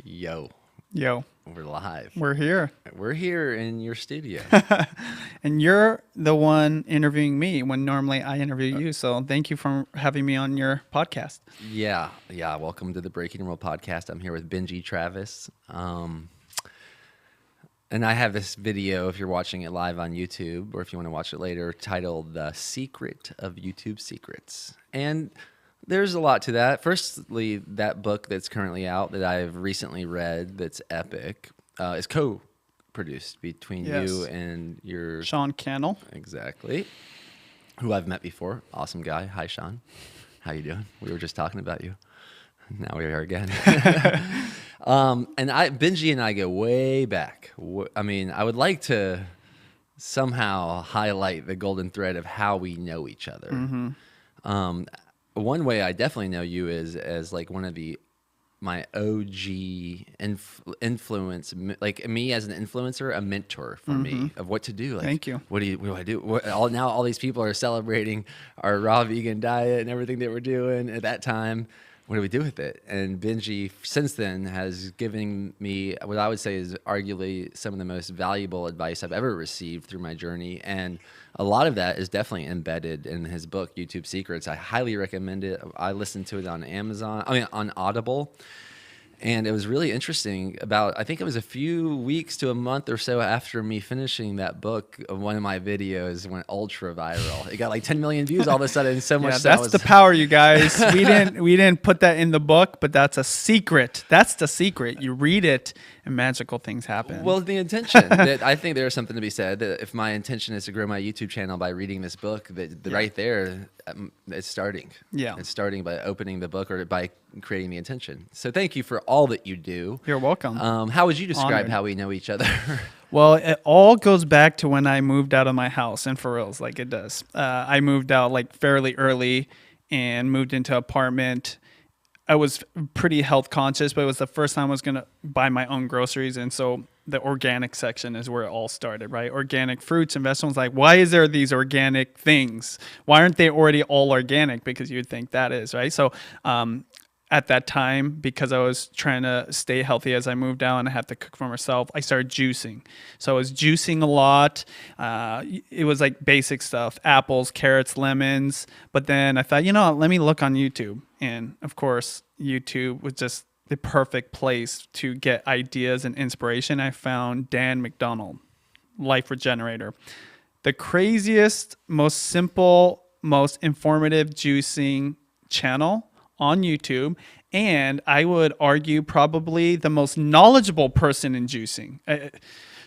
Yo, Yo, we're live. we're here. We're here in your studio. And you're the one interviewing me when normally I interview you. So thank you for having me on your podcast. Yeah. Welcome to the Breaking World podcast. I'm here with Benji Travis. And I have this video, if you're watching it live on YouTube, or if you want to watch it later, titled The Secret of YouTube Secrets. And there's a lot to that. Firstly, that book that's currently out that I've recently read that's epic is co-produced between you and your... Sean Cannell. Exactly. Who I've met before. Awesome guy. Hi, Sean. How you doing? We were just talking about you. Now we are again. Benji and I go way back. I mean, I would like to somehow highlight the golden thread of how we know each other. Mm-hmm. One way I definitely know you is as like one of my OG influence, like me as an influencer, a mentor for me of what to do. Like, thank you. What do I do? Now all these people are celebrating our raw vegan diet and everything that we're doing at that time. What do we do with it? And Benji, since then, has given me what I would say is arguably some of the most valuable advice I've ever received through my journey. And a lot of that is definitely embedded in his book, YouTube Secrets. I highly recommend it. I listened to it on on Audible. And it was really interesting. I think it was a few weeks to a month or so after me finishing that book, one of my videos went ultra viral. It got like 10 million views all of a sudden. So much. That's the power, you guys. We didn't put that in the book, but that's a secret. That's the secret. You read it and magical things happen. Well, the intention. I think there's something to be said that if my intention is to grow my YouTube channel by reading this book, right there, it's starting. Yeah. It's starting by opening the book or by creating the intention. So thank you for all that you do. You're welcome. How would you describe Honored. how we know each other? Well, it all goes back to when I moved out of my house, and for reals, like it does. I moved out like fairly early and moved into an apartment. I was pretty health conscious, but it was the first time I was going to buy my own groceries. And so the organic section is where it all started, right? Organic fruits and vegetables. Like, why is there these organic things? Why aren't they already all organic? Because you'd think that is, right? So at that time, because I was trying to stay healthy as I moved out and I had to cook for myself, I started juicing. So I was juicing a lot. It was like basic stuff, apples, carrots, lemons. But then I thought, let me look on YouTube. And of course, YouTube was just the perfect place to get ideas and inspiration. I found Dan McDonald, Life Regenerator. The craziest, most simple, most informative juicing channel on YouTube, and I would argue probably the most knowledgeable person in juicing.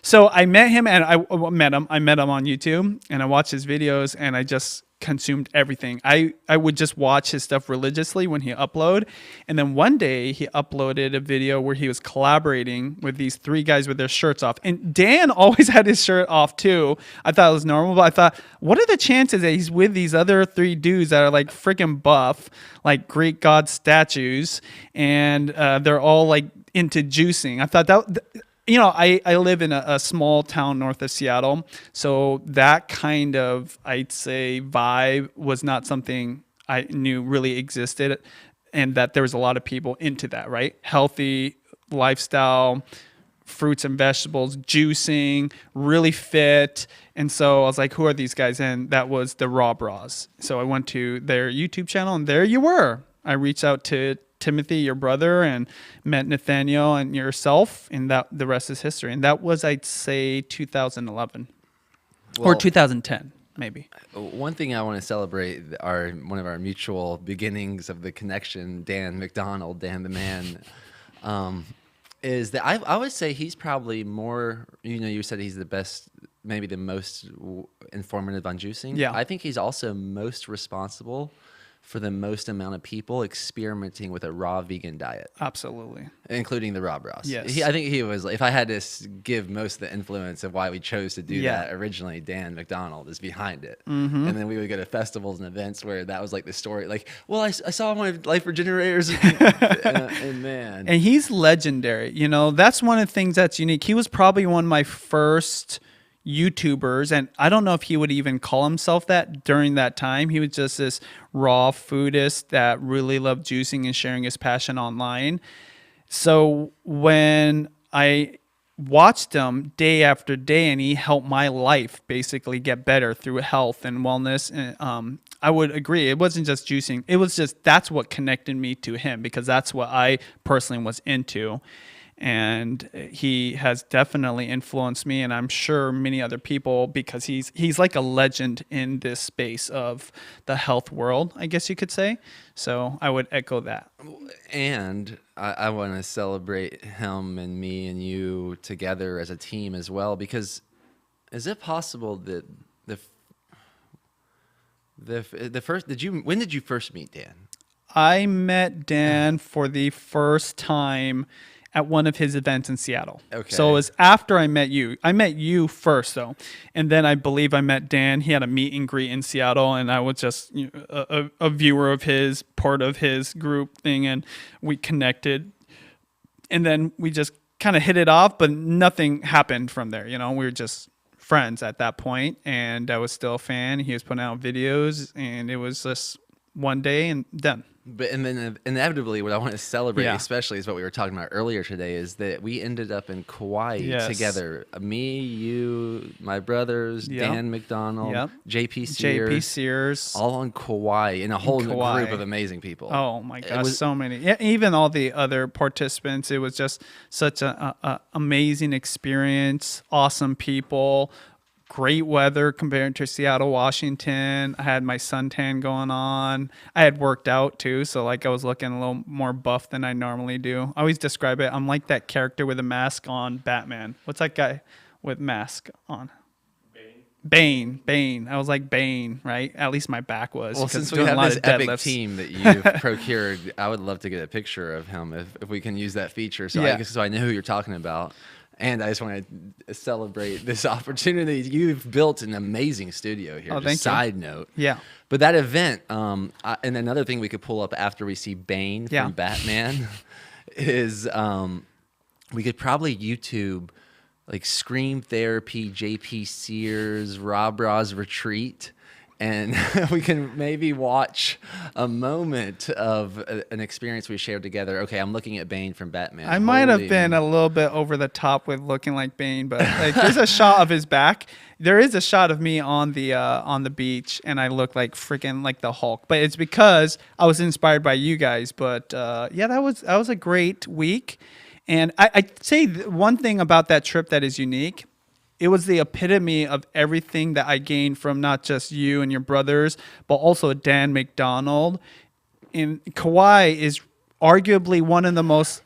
So I met him, and I met him on YouTube, and I watched his videos, and I just consumed everything. I would just watch his stuff religiously when he upload, and then one day he uploaded a video where he was collaborating with these three guys with their shirts off, and Dan always had his shirt off too. I thought it was normal, but I thought, what are the chances that he's with these other three dudes that are like freaking buff, like Greek god statues, and they're all like into juicing? I thought that. I live in a small town north of Seattle, so that kind of, I'd say, vibe was not something I knew really existed, and that there was a lot of people into that, right? Healthy lifestyle, fruits and vegetables, juicing, really fit. And so I was like, who are these guys? And that was the Raw Bras. So I went to their YouTube channel, and there you were. I reached out to Timothy, your brother, and met Nathaniel and yourself, and that the rest is history. And that was, I'd say, 2011 or 2010, maybe. One thing I want to celebrate one of our mutual beginnings of the connection, Dan McDonald, Dan the man, is that I would say he's probably more. You said he's the best, maybe the most informative on juicing. Yeah, I think he's also most responsible for the most amount of people experimenting with a raw vegan diet. Absolutely. Including the Raw Bras. Yes. I think he was, if I had to give most of the influence of why we chose to do that originally, Dan McDonald is behind it. Mm-hmm. And then we would go to festivals and events where that was like the story. Like, well, I saw one of Life Regenerators and man. And he's legendary. That's one of the things that's unique. He was probably one of my first YouTubers, and I don't know if he would even call himself that during that time. He was just this raw foodist that really loved juicing and sharing his passion online. So when I watched him day after day, and he helped my life basically get better through health and wellness, and I would agree. It wasn't just juicing. It was just that's what connected me to him because that's what I personally was into. And he has definitely influenced me, and I'm sure many other people because he's like a legend in this space of the health world, I guess you could say. So I would echo that. And I want to celebrate him and me and you together as a team as well, because is it possible that the first when did you first meet Dan? I met Dan for the first time at one of his events in Seattle. Okay. So it was after I met you. I met you first, though. And then I believe I met Dan. He had a meet and greet in Seattle, and I was just a viewer of his, part of his group thing, and we connected. And then we just kind of hit it off, but nothing happened from there. We were just friends at that point, and I was still a fan. He was putting out videos, and it was just one day and done. But and then inevitably, what I want to celebrate, Yeah. especially, is what we were talking about earlier today, is that we ended up in Kauai Yes. together. Me, you, my brothers, Yep. Dan McDonald, Yep. JP Sears, JP Sears. all on Kauai in a whole Kauai. group of amazing people. Oh my It gosh, was- so many. Yeah, even all the other participants. It was just such a amazing experience. Awesome people. Great weather compared to Seattle, Washington. I had my suntan going on. I had worked out too, so like I was looking a little more buff than I normally do. I always describe it. I'm like that character with a mask on Batman. What's that guy with mask on? Bane. I was like Bane, right? At least my back was. Well, 'cause since we doing a have lot this of epic deadlifts. team that you've procured, I would love to get a picture of him if we can use that feature, so Yeah. so I know who you're talking about. And I just want to celebrate this opportunity. You've built an amazing studio here. Oh, Just thank you. side note. Yeah. But that event, and another thing we could pull up after we see Bane Yeah. from Batman is we could probably YouTube like Scream Therapy, JP Sears, Rob Ra's Retreat, and we can maybe watch a moment of an experience we shared together. Okay, I'm looking at Bane from Batman. I might have Holy- been a little bit over the top with looking like Bane, but like there's a shot of his back. There is a shot of me on the beach, and I look like freaking like the Hulk. But it's because I was inspired by you guys. But yeah, that was a great week, and I'd say one thing about that trip that is unique. It was the epitome of everything that I gained from not just you and your brothers, but also Dan McDonald. And Kauai is arguably one of the most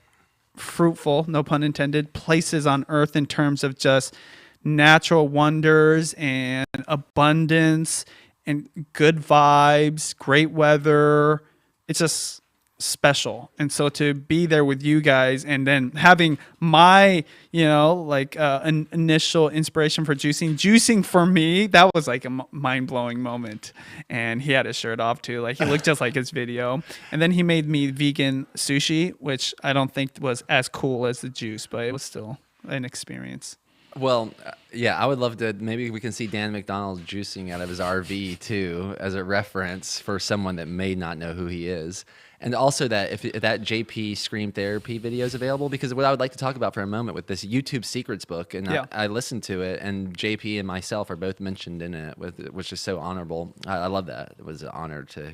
fruitful, no pun intended, places on earth in terms of just natural wonders and abundance and good vibes, great weather. It's just special. And so to be there with you guys and then having my, an initial inspiration for juicing for me, that was like a mind-blowing moment. And he had his shirt off too. Like he looked just like his video. And then he made me vegan sushi, which I don't think was as cool as the juice, but it was still an experience. Well, yeah, I would love to. Maybe we can see Dan McDonald juicing out of his RV too, as a reference for someone that may not know who he is. And also that if that JP Scream Therapy video is available, because what I would like to talk about for a moment with this YouTube Secrets book, and Yeah. I listened to it, and JP and myself are both mentioned in it, which is so honorable. I love that. It was an honor to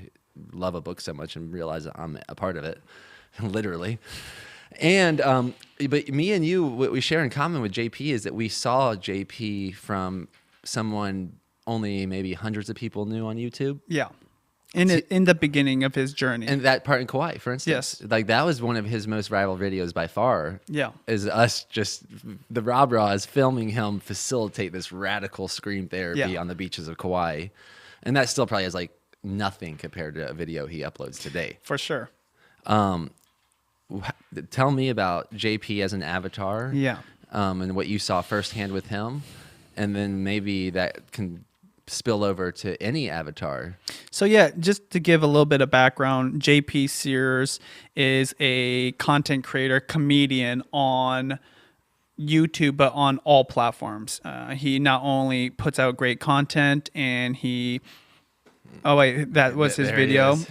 love a book so much and realize that I'm a part of it, literally. And but me and you, what we share in common with JP is that we saw JP from someone only maybe hundreds of people knew on YouTube. Yeah. In the beginning of his journey. And that part in Kauai, for instance. Yes. Like that was one of his most viral videos by far. Yeah. Is us just, the Rob Raws filming him facilitate this radical scream therapy Yeah. on the beaches of Kauai. And that still probably has like nothing compared to a video he uploads today. For sure. Tell me about JP as an avatar. Yeah. And what you saw firsthand with him. And then maybe that can spill over to any avatar. So yeah, just to give a little bit of background, JP Sears is a content creator, comedian on YouTube, but on all platforms. He not only puts out great content and he Oh wait, that was his There he video. is.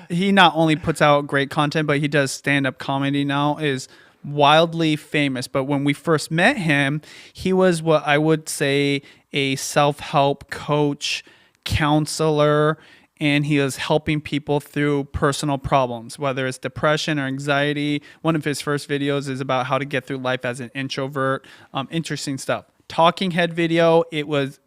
He not only puts out great content, but he does stand-up comedy now. Is wildly famous. But when we first met him, he was what I would say a self-help coach, counselor, and he was helping people through personal problems, whether it's depression or anxiety. One of his first videos is about how to get through life as an introvert. Interesting stuff. Talking head video, it was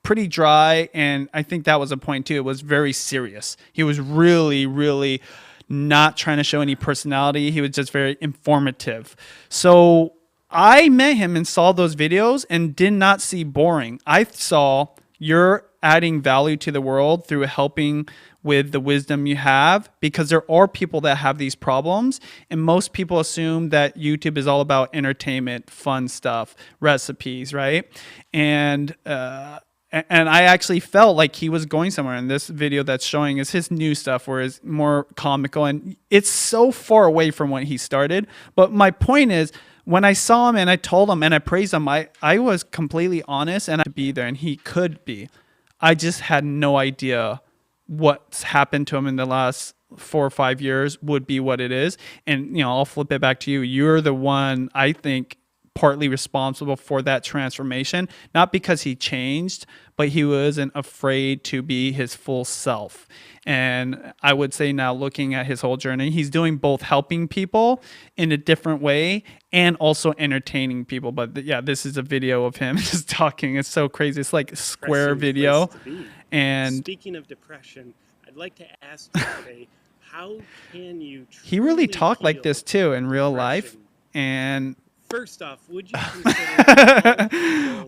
pretty dry, and I think that was a point too. It was very serious. He was really, really not trying to show any personality. He was just very informative. So I met him and saw those videos and did not see boring. I saw you're adding value to the world through helping with the wisdom you have, because there are people that have these problems, and most people assume that YouTube is all about entertainment, fun stuff, recipes, right? And I actually felt like he was going somewhere. And this video that's showing is his new stuff, where it's more comical, and it's so far away from when he started. But my point is, when I saw him and I told him and I praised him, I was completely honest, and I could be there, and he could be. I just had no idea what's happened to him in the last 4 or 5 years would be what it is. And, I'll flip it back to you. You're the one, I think, partly responsible for that transformation, not because he changed, but he wasn't afraid to be his full self. And I would say now, looking at his whole journey, he's doing both helping people in a different way and also entertaining people. But yeah, this is a video of him just talking. It's so crazy. It's like a square video. And speaking of depression, I'd like to ask you today, how can you he really truly talked like heal this too in real life. depression? And First off, would you consider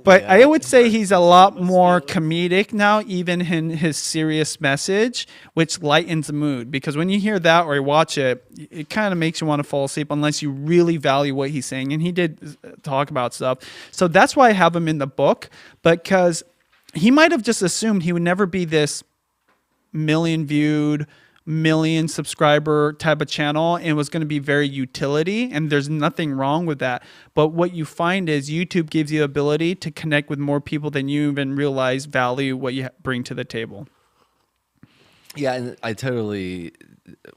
but I would say he's a lot must more feel it. comedic now, even in his serious message, which lightens the mood. Because when you hear that or you watch it, it kind of makes you want to fall asleep unless you really value what he's saying. And he did talk about stuff. So that's why I have him in the book, because he might have just assumed he would never be this million viewed, million subscriber type of channel, and was going to be very utility, and there's nothing wrong with that. But what you find is YouTube gives you the ability to connect with more people than you even realize value what you bring to the table. Yeah, and I totally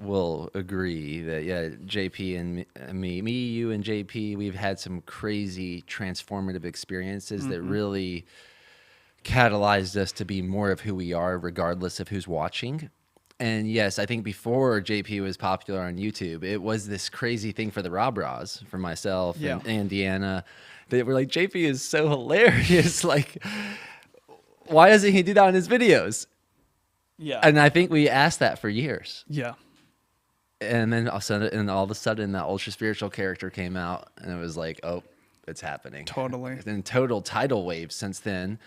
will agree that, yeah, JP and me, you and JP, we've had some crazy transformative experiences that really catalyzed us to be more of who we are, regardless of who's watching. And yes, I think before JP was popular on YouTube, it was this crazy thing for the Rob Raws, for myself and Deanna, that were like, JP is so hilarious. Like, why doesn't he do that in his videos? Yeah. And I think we asked that for years. Yeah. And then all of a sudden that ultra spiritual character came out, and it was like, oh, it's happening. Totally. And then total tidal wave since then.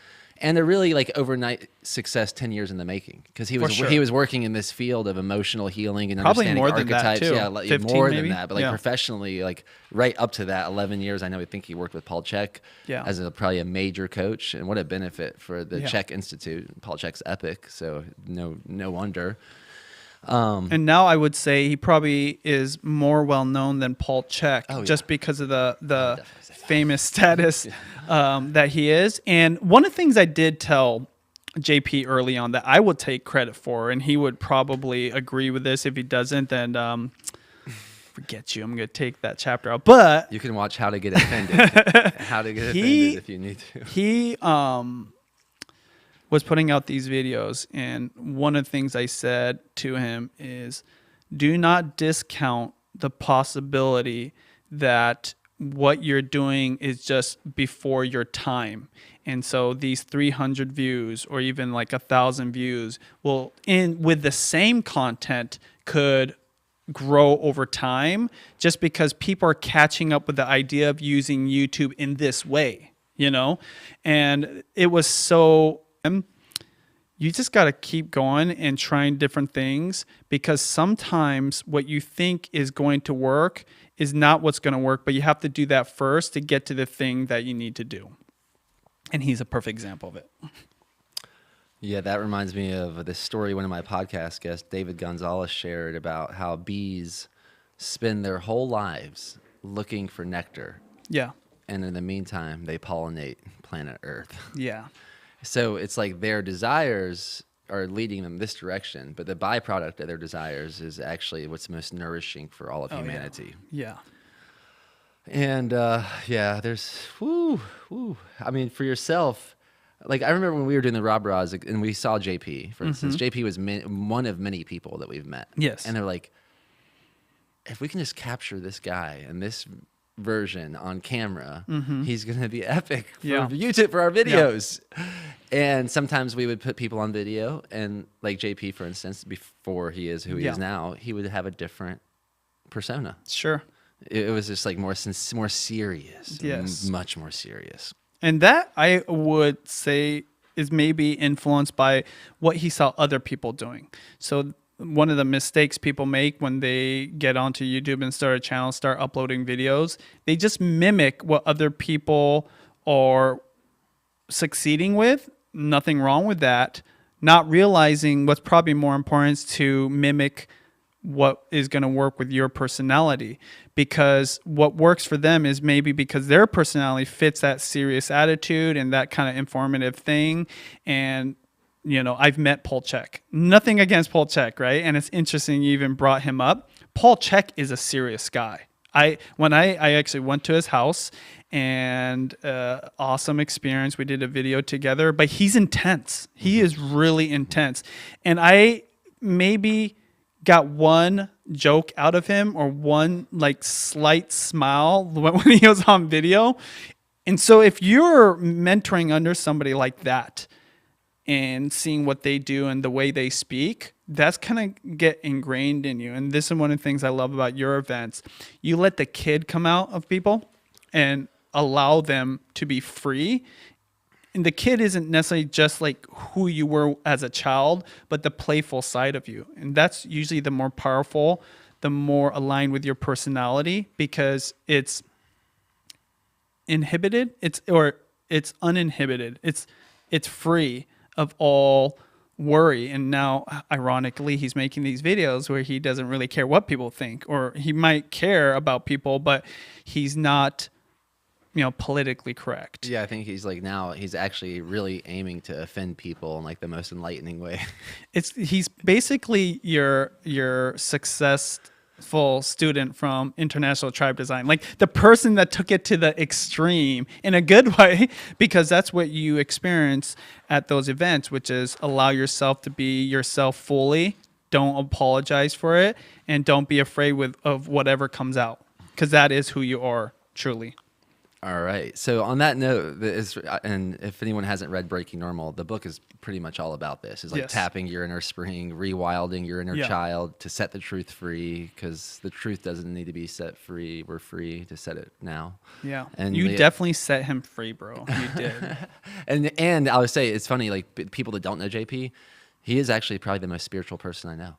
And they're really like overnight success, 10 years in the making, because he was working in this field of emotional healing and Probably understanding more than that, archetypes. too. Yeah, like, 15 more maybe? than that, but like Yeah. professionally, like right up to that 11 years. I think he worked with Paul Chek as probably a major coach, and what a benefit for the Chek Institute. Paul Chek's epic, so no wonder. And now I would say he probably is more well known than Paul Chek, just because of the famous status that he is. And one of the things I did tell JP early on that I would take credit for, and he would probably agree with this. If he doesn't, then forget you. I'm going to take that chapter out. But You can watch How to Get Offended. How to Get Offended if you need to. he was putting out these videos, and one of the things I said to him is, do not discount the possibility that what you're doing is just before your time. And so these 300 views or even like 1,000 views will, with the same content, could grow over time, just because people are catching up with the idea of using YouTube in this way, And it was so, you just got to keep going and trying different things, because sometimes what you think is going to work is not what's going to work, but you have to do that first to get to the thing that you need to do. And he's a perfect example of it. Yeah, that reminds me of this story one of my podcast guests, David Gonzalez, shared about how bees spend their whole lives looking for nectar. Yeah. And in the meantime, they pollinate planet Earth. Yeah. So it's like their desires are leading them this direction, but the byproduct of their desires is actually what's most nourishing for all of humanity. Yeah. And there's I mean, for yourself, like I remember when we were doing the Rob Rods and we saw JP, for instance. JP was one of many people that we've met. Yes. And they're like, if we can just capture this guy and this version on camera, he's going to be epic for YouTube, for our videos. And sometimes we would put people on video, and like JP, for instance, before he is who he is now, he would have a different persona. Sure. It was just like more serious. Yes. Much more serious. And that, I would say, is maybe influenced by what he saw other people doing. So one of the mistakes people make when they get onto YouTube and start a channel, start uploading videos, they just mimic what other people are succeeding with. Nothing wrong with that. Not realizing what's probably more important is to mimic what is going to work with your personality, because what works for them is maybe because their personality fits that serious attitude and that kind of informative thing. And you know, I've met Paul Chek. Nothing against Paul Chek, right? And it's interesting you even brought him up. Paul Chek is a serious guy. I actually went to his house, and awesome experience. We did a video together, but he's intense. He is really intense. And I maybe got one joke out of him or one like slight smile when he was on video. And so if you're mentoring under somebody like that and seeing what they do and the way they speak, that's kind of get ingrained in you. And this is one of the things I love about your events. You let the kid come out of people and allow them to be free. And the kid isn't necessarily just like who you were as a child, but the playful side of you. And that's usually the more powerful, the more aligned with your personality, because it's inhibited, it's uninhibited. It's free of all worry. And now, ironically, he's making these videos where he doesn't really care what people think, or he might care about people, but he's not, politically correct. Yeah, I think he's actually really aiming to offend people in like the most enlightening way. He's basically your successful student from International Tribe Design, like the person that took it to the extreme in a good way, because that's what you experience at those events, which is allow yourself to be yourself fully. Don't apologize for it, and don't be afraid of whatever comes out, because that is who you are truly. All right. So on that note, and if anyone hasn't read Breaking Normal, the book is pretty much all about this. It's like tapping your inner spring, rewilding your inner child to set the truth free, because the truth doesn't need to be set free. We're free to set it now. Yeah. And you definitely set him free, bro. You did. and I would say it's funny, like people that don't know JP, he is actually probably the most spiritual person I know.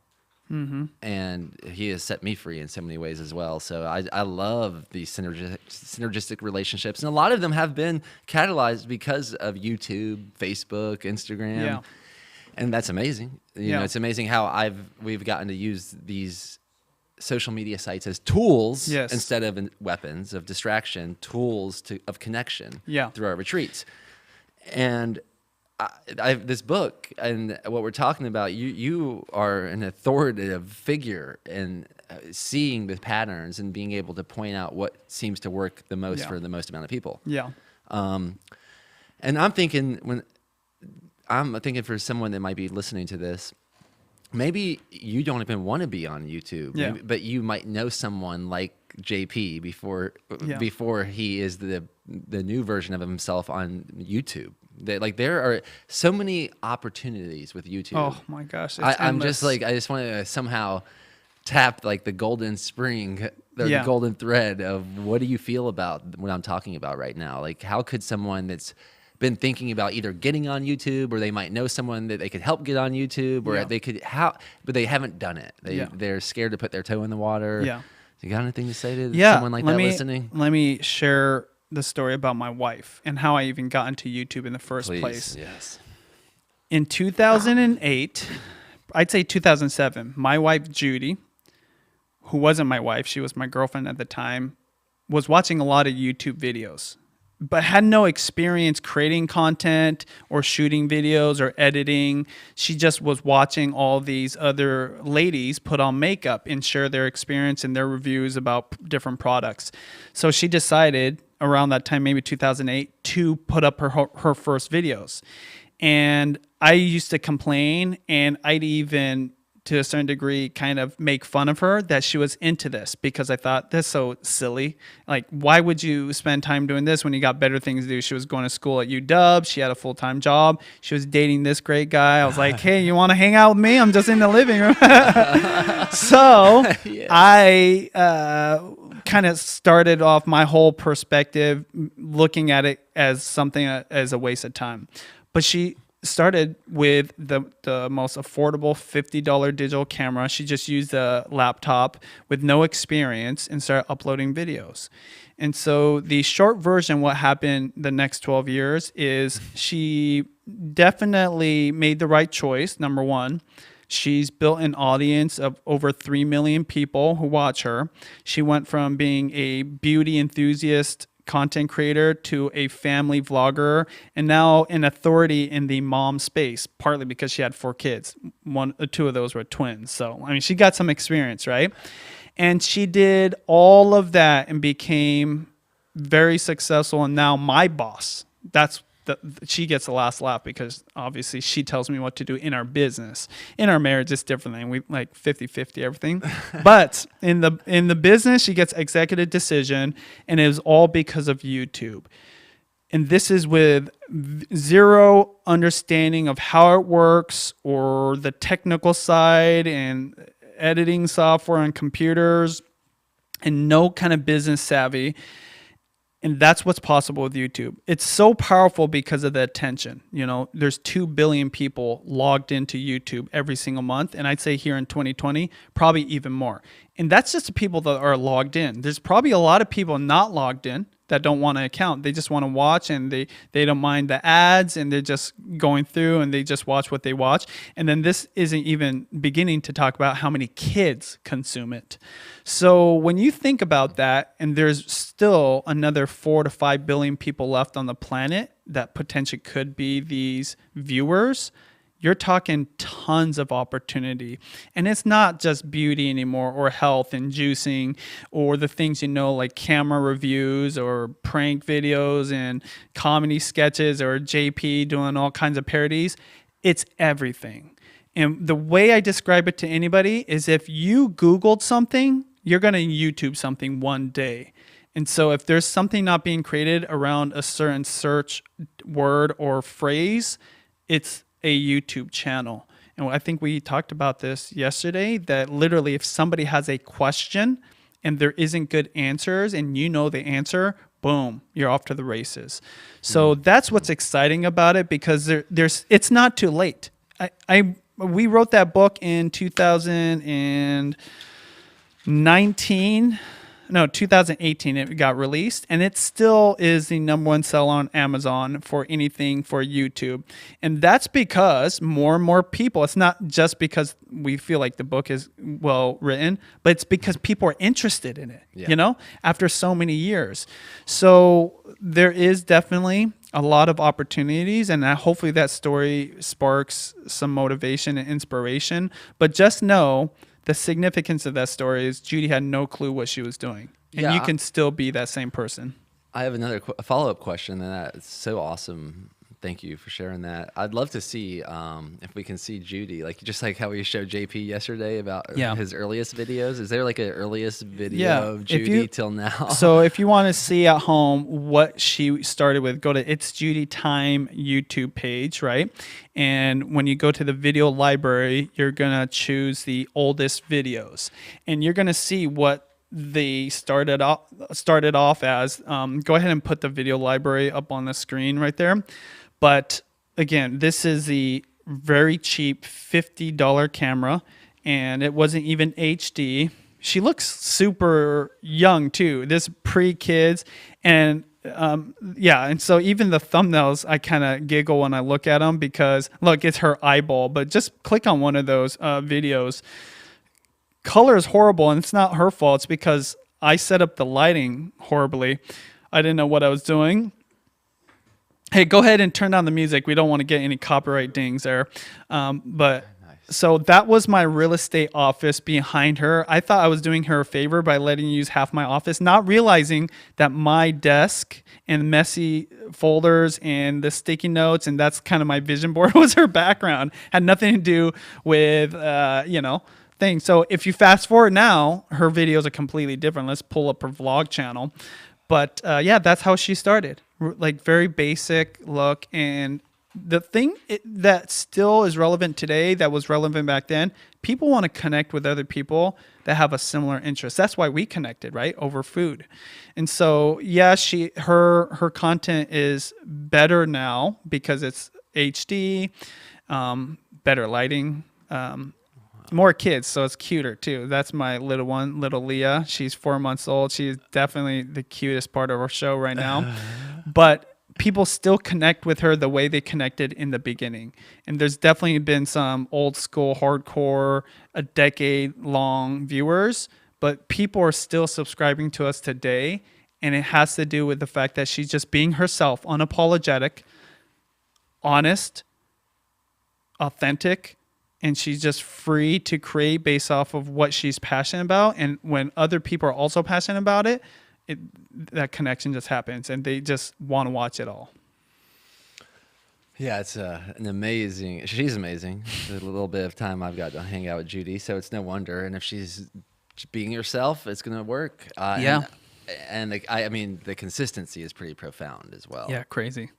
Mm-hmm. And he has set me free in so many ways as well. So I love these synergistic relationships. And a lot of them have been catalyzed because of YouTube, Facebook, Instagram. Yeah. And that's amazing. You know, it's amazing how we've gotten to use these social media sites as tools instead of weapons of distraction, tools of connection through our retreats. And this book and what we're talking about, you are an authoritative figure in seeing the patterns and being able to point out what seems to work the most for the most amount of people. Yeah. And I'm thinking for someone that might be listening to this, maybe you don't even want to be on YouTube, but you might know someone like JP before he is the new version of himself on YouTube. There are so many opportunities with YouTube. Oh my gosh, I'm just like, I just want to somehow tap like the golden spring, the golden thread of what do you feel about what I'm talking about right now? Like, how could someone that's been thinking about either getting on YouTube, or they might know someone that they could help get on YouTube, or they could but they haven't done it. They're scared to put their toe in the water. Yeah. You got anything to say to someone like that listening? Let me share the story about my wife and how I even got into YouTube in the first place. Yes. In 2008, I'd say 2007, my wife Judy, who wasn't my wife, she was my girlfriend at the time, was watching a lot of YouTube videos but had no experience creating content or shooting videos or editing. She just was watching all these other ladies put on makeup and share their experience and their reviews about different products. So she decided around that time, maybe 2008, to put up her first videos. And I used to complain, and I'd even, to a certain degree, kind of make fun of her that she was into this, because I thought, this is so silly. Like, why would you spend time doing this when you got better things to do? She was going to school at UW. She had a full-time job. She was dating this great guy. I was like, hey, you want to hang out with me? I'm just in the living room. So Yeah. I kind of started off my whole perspective looking at it as something as a waste of time. But she started with the most affordable $50 digital camera. She just used a laptop with no experience and started uploading videos. And so the short version, what happened the next 12 years is she definitely made the right choice. Number one, she's built an audience of over 3 million people who watch her. She went from being a beauty enthusiast content creator to a family vlogger, and now an authority in the mom space, partly because she had 4 kids. Two of those were twins. So, I mean, she got some experience, right? And she did all of that and became very successful, and now my boss. She gets the last laugh, because obviously she tells me what to do in our business. In our marriage, it's different. And we like 50-50 everything. But in the business, she gets executive decision, and it was all because of YouTube. And this is with zero understanding of how it works or the technical side and editing software on computers, and no kind of business savvy. And that's what's possible with YouTube. It's so powerful because of the attention. You know, there's 2 billion people logged into YouTube every single month. And I'd say here in 2020, probably even more. And that's just the people that are logged in. There's probably a lot of people not logged in that don't want an account. They just want to watch, and they don't mind the ads, and they're just going through and they just watch what they watch. And then this isn't even beginning to talk about how many kids consume it. So when you think about that, and there's still another 4 to 5 billion people left on the planet that potentially could be these viewers, you're talking tons of opportunity. And it's not just beauty anymore, or health and juicing, or the things, like camera reviews or prank videos and comedy sketches, or JP doing all kinds of parodies. It's everything. And the way I describe it to anybody is, if you Googled something, you're going to YouTube something one day. And so if there's something not being created around a certain search word or phrase, it's a YouTube channel. And I think we talked about this yesterday, that literally if somebody has a question and there isn't good answers, and you know the answer, boom, you're off to the races. So that's what's exciting about it, because it's not too late. We wrote that book in 2018, it got released, and it still is the #1 seller on Amazon for anything for YouTube. And that's because more and more people, it's not just because we feel like the book is well written, but it's because people are interested in it, after so many years. So there is definitely a lot of opportunities, and hopefully that story sparks some motivation and inspiration. But just know, the significance of that story is Judy had no clue what she was doing. And you can still be that same person. I have another follow-up question, and that's so awesome. Thank you for sharing that. I'd love to see if we can see Judy, just like how we showed JP yesterday about his earliest videos. Is there like an earliest video of Judy till now? So if you want to see at home what she started with, go to It's Judy Time YouTube page, right? And when you go to the video library, you're going to choose the oldest videos. And you're going to see what they started off as. Go ahead and put the video library up on the screen right there. But again, this is the very cheap $50 camera, and it wasn't even HD. She looks super young too. This pre-kids, and and so even the thumbnails, I kind of giggle when I look at them, because look, it's her eyeball. But just click on one of those videos. Color is horrible, and it's not her fault. It's because I set up the lighting horribly. I didn't know what I was doing. Hey, go ahead and turn down the music. We don't want to get any copyright dings there. But so that was my real estate office behind her. I thought I was doing her a favor by letting you use half my office, not realizing that my desk and messy folders and the sticky notes, and that's kind of my vision board, was her background. Had nothing to do with, things. So if you fast forward now, her videos are completely different. Let's pull up her vlog channel. But that's how she started. Like very basic look. And the thing that still is relevant today, that was relevant back then, people want to connect with other people that have a similar interest. That's why we connected, right? Over food. And so, yeah, her content is better now because it's HD, better lighting, more kids, so it's cuter too. That's my little one, little Leah. She's 4 months old. She's definitely the cutest part of our show right now. But people still connect with her the way they connected in the beginning. And there's definitely been some old school, hardcore, a decade long viewers, but people are still subscribing to us today. And it has to do with the fact that she's just being herself, unapologetic, honest, authentic, and she's just free to create based off of what she's passionate about. And when other people are also passionate about it, that connection just happens, and they just want to watch it all. Yeah, it's she's amazing. The little bit of time I've got to hang out with Judy, so it's no wonder. And if she's being herself, it's going to work. And the consistency is pretty profound as well. Yeah, crazy.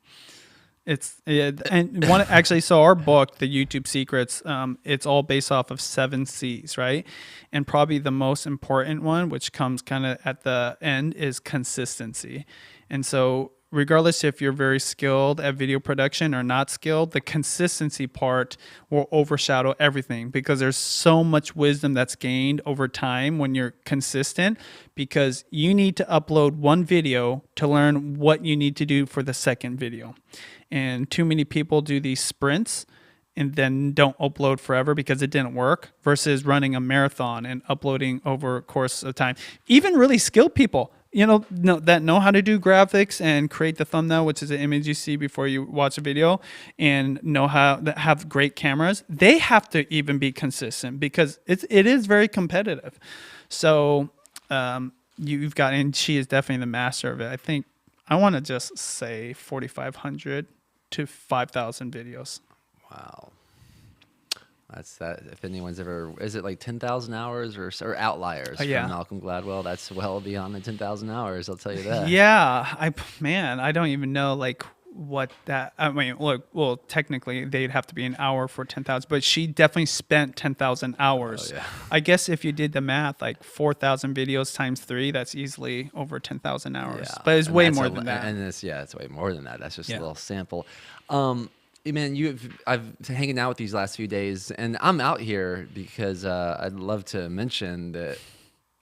So our book, The YouTube Secrets, it's all based off of 7 C's, right? And probably the most important one, which comes kind of at the end, is consistency. And so regardless if you're very skilled at video production or not skilled, the consistency part will overshadow everything, because there's so much wisdom that's gained over time when you're consistent, because you need to upload one video to learn what you need to do for the second video. And too many people do these sprints and then don't upload forever because it didn't work, versus running a marathon and uploading over a course of time. Even really skilled people, that know how to do graphics and create the thumbnail, which is the image you see before you watch a video, and know how to have great cameras, they have to even be consistent, because it is very competitive. So you've got, and she is definitely the master of it. I think I want to just say 4,500 to 5,000 videos. Wow. That's that. If anyone's ever, is it like 10,000 hours or Outliers from Malcolm Gladwell? That's well beyond the 10,000 hours. I'll tell you that. Yeah, I don't even know what that. I mean, look, well, technically they'd have to be an hour for 10,000, but she definitely spent 10,000 hours. Oh, yeah. I guess if you did the math, 4,000 videos times 3, that's easily over 10,000 hours. Yeah. But it's way more than that. And it's way more than that. That's just a little sample. Man, I've been hanging out with these last few days, and I'm out here because I'd love to mention that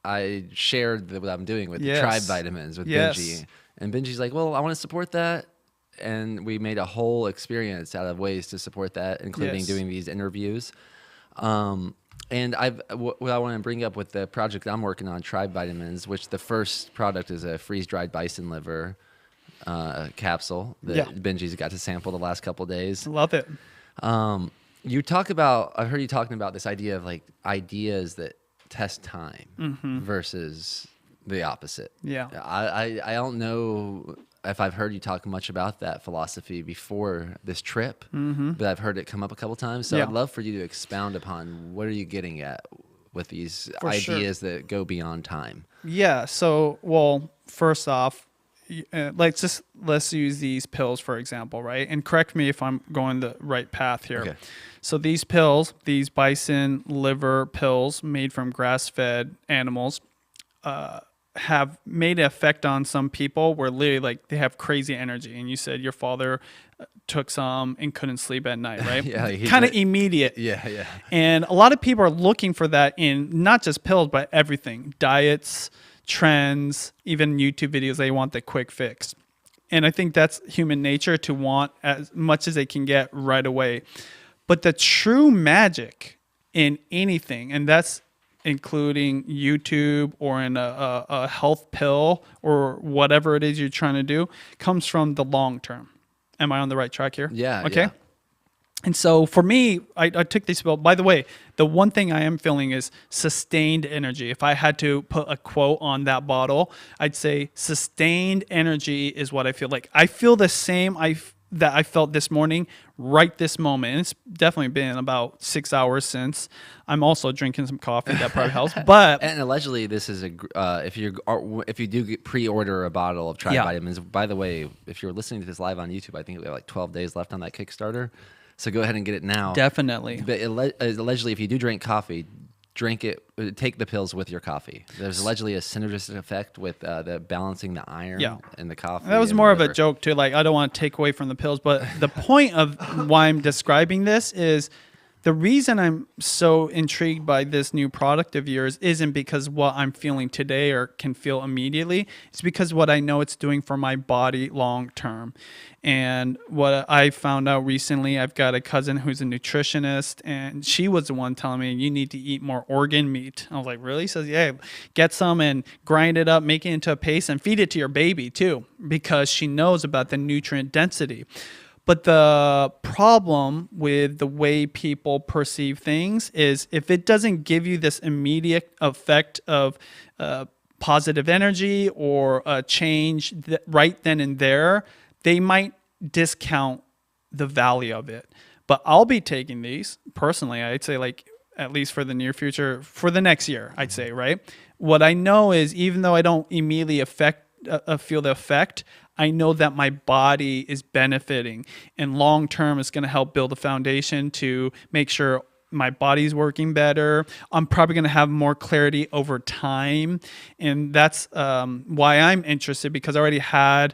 I shared what I'm doing with the Tribe Vitamins with Benji. And Benji's like, well, I want to support that. And we made a whole experience out of ways to support that, including doing these interviews. And what I want to bring up with the project I'm working on, Tribe Vitamins, which the first product is a freeze-dried bison liver capsule that Benji's got to sample the last couple of days. Love it. You talk about, I've heard you talking about this idea of ideas that test time versus the opposite. Yeah. I don't know if I've heard you talk much about that philosophy before this trip, but I've heard it come up a couple times. So I'd love for you to expound upon what are you getting at with these ideas that go beyond time. Yeah. So, well, first off, let's use these pills for example, right? And correct me if I'm going the right path here. Okay. So these pills, these bison liver pills made from grass-fed animals, have made an effect on some people where literally they have crazy energy. And you said your father took some and couldn't sleep at night, right? Kind of immediate. Yeah. And a lot of people are looking for that in not just pills, but everything, diets, trends, even YouTube videos. They want the quick fix. And I think that's human nature, to want as much as they can get right away. But the true magic in anything, and that's including YouTube or in a health pill or whatever it is you're trying to do, comes from the long term. Am I on the right track here? Yeah. Okay. Yeah. And so for me, I took these pills. By the way, the one thing I am feeling is sustained energy. If I had to put a quote on that bottle, I'd say sustained energy is what I feel like. I feel the same that I felt this morning, right this moment. And it's definitely been about 6 hours since. I'm also drinking some coffee. That probably helps. But And allegedly, this is if you do pre-order a bottle of Tri Vitamins. By the way, if you're listening to this live on YouTube, I think we have like 12 days left on that Kickstarter. So go ahead and get it now. definitely. But allegedly, if you do drink coffee, drink it. Take the pills with your coffee. There's allegedly a synergistic effect with the balancing the iron in the coffee. That was and more of a whatever. joke too. Like, I don't want to take away from the pills, but the point of why I'm describing this is the reason I'm so intrigued by this new product of yours isn't because what I'm feeling today or can feel immediately. It's because what I know it's doing for my body long term. And what I found out recently, I've got a cousin who's a nutritionist, and she was the one telling me you need to eat more organ meat. I was like, really? She says, yeah, get some and grind it up, make it into a paste, and feed it to your baby too, because she knows about the nutrient density. But the problem with the way people perceive things is if it doesn't give you this immediate effect of positive energy or a change right then and there, they might discount the value of it. But I'll be taking these personally. I'd say, like, at least for the near future, for the next year, I'd say, right? What I know is even though I don't immediately feel the effect, I know that my body is benefiting, and long term it's going to help build a foundation to make sure my body's working better. I'm probably going to have more clarity over time, and that's why I'm interested, because I already had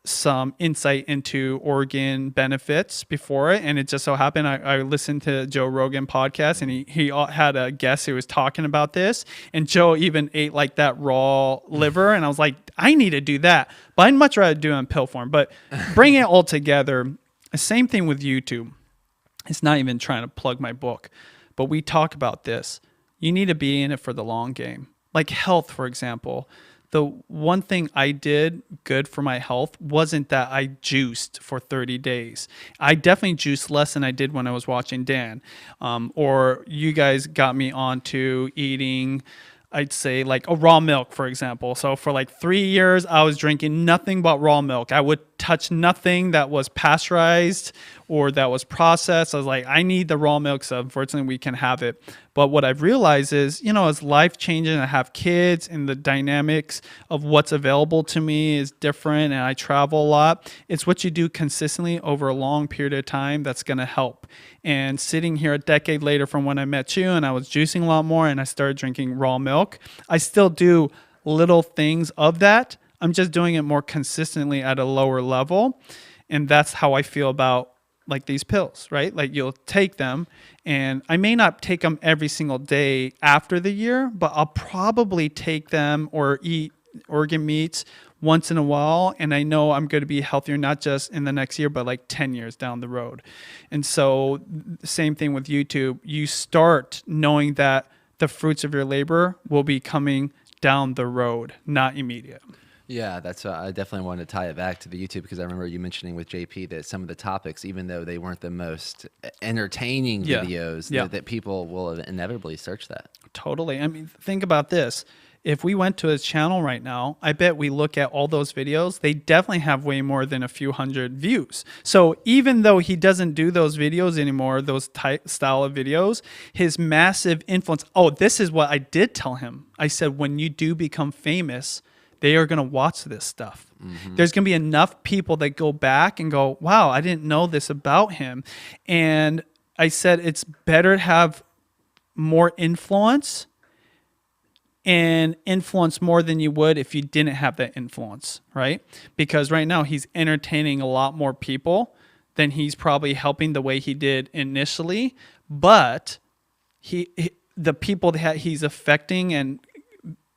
some insight into organ benefits before it, and it just so happened I listened to Joe Rogan podcast, and he had a guest who was talking about this, and Joe even ate like that raw liver, and I was like, I need to do that, but I'd much rather do it in pill form. But bring it all together, the same thing with YouTube. It's not even trying to plug my book, but we talk about this. You need to be in it for the long game. Like health, for example. The one thing I did good for my health wasn't that I juiced for 30 days. I definitely juiced less than I did when I was watching Dan. Or you guys got me onto eating, I'd say, like a raw milk, for example. So for like 3 years, I was drinking nothing but raw milk. I would touch nothing that was pasteurized or that was processed. I was like, I need the raw milk, so unfortunately we can have it. But what I've realized is, as life changes, I have kids, and the dynamics of what's available to me is different, and I travel a lot. It's what you do consistently over a long period of time that's going to help. And sitting here a decade later from when I met you, and I was juicing a lot more, and I started drinking raw milk, I still do little things of that. I'm just doing it more consistently at a lower level. And that's how I feel about like these pills, right? Like you'll take them, and I may not take them every single day after the year, but I'll probably take them or eat organ meats once in a while. And I know I'm going to be healthier, not just in the next year, but like 10 years down the road. And so same thing with YouTube. You start knowing that the fruits of your labor will be coming down the road, not immediate. Yeah, that's I definitely wanted to tie it back to the YouTube, because I remember you mentioning with JP that some of the topics, even though they weren't the most entertaining videos, that people will inevitably search that. Totally. I mean, think about this. If we went to his channel right now, I bet we look at all those videos, they definitely have way more than a few hundred views. So even though he doesn't do those videos anymore, those type style of videos, his massive influence. Oh, this is what I did tell him. I said, when you do become famous, they are going to watch this stuff. Mm-hmm. There's going to be enough people that go back and go, wow, I didn't know this about him. And I said, it's better to have more influence and influence more than you would if you didn't have that influence, right? Because right now he's entertaining a lot more people than he's probably helping the way he did initially. But the people that he's affecting and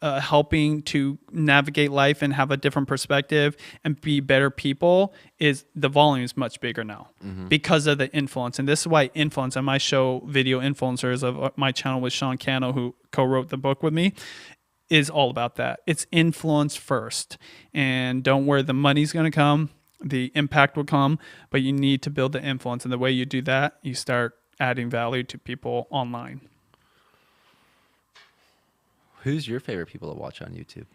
helping to navigate life and have a different perspective and be better people, is the volume is much bigger now because of the influence. And this is why influence, on my show, Video Influencers of my channel with Sean Cano, who co-wrote the book with me, is all about that. It's influence first, and don't worry, the money's going to come. the impact will come, but you need to build the influence. And the way you do that, you start adding value to people online. Who's your favorite people to watch on YouTube?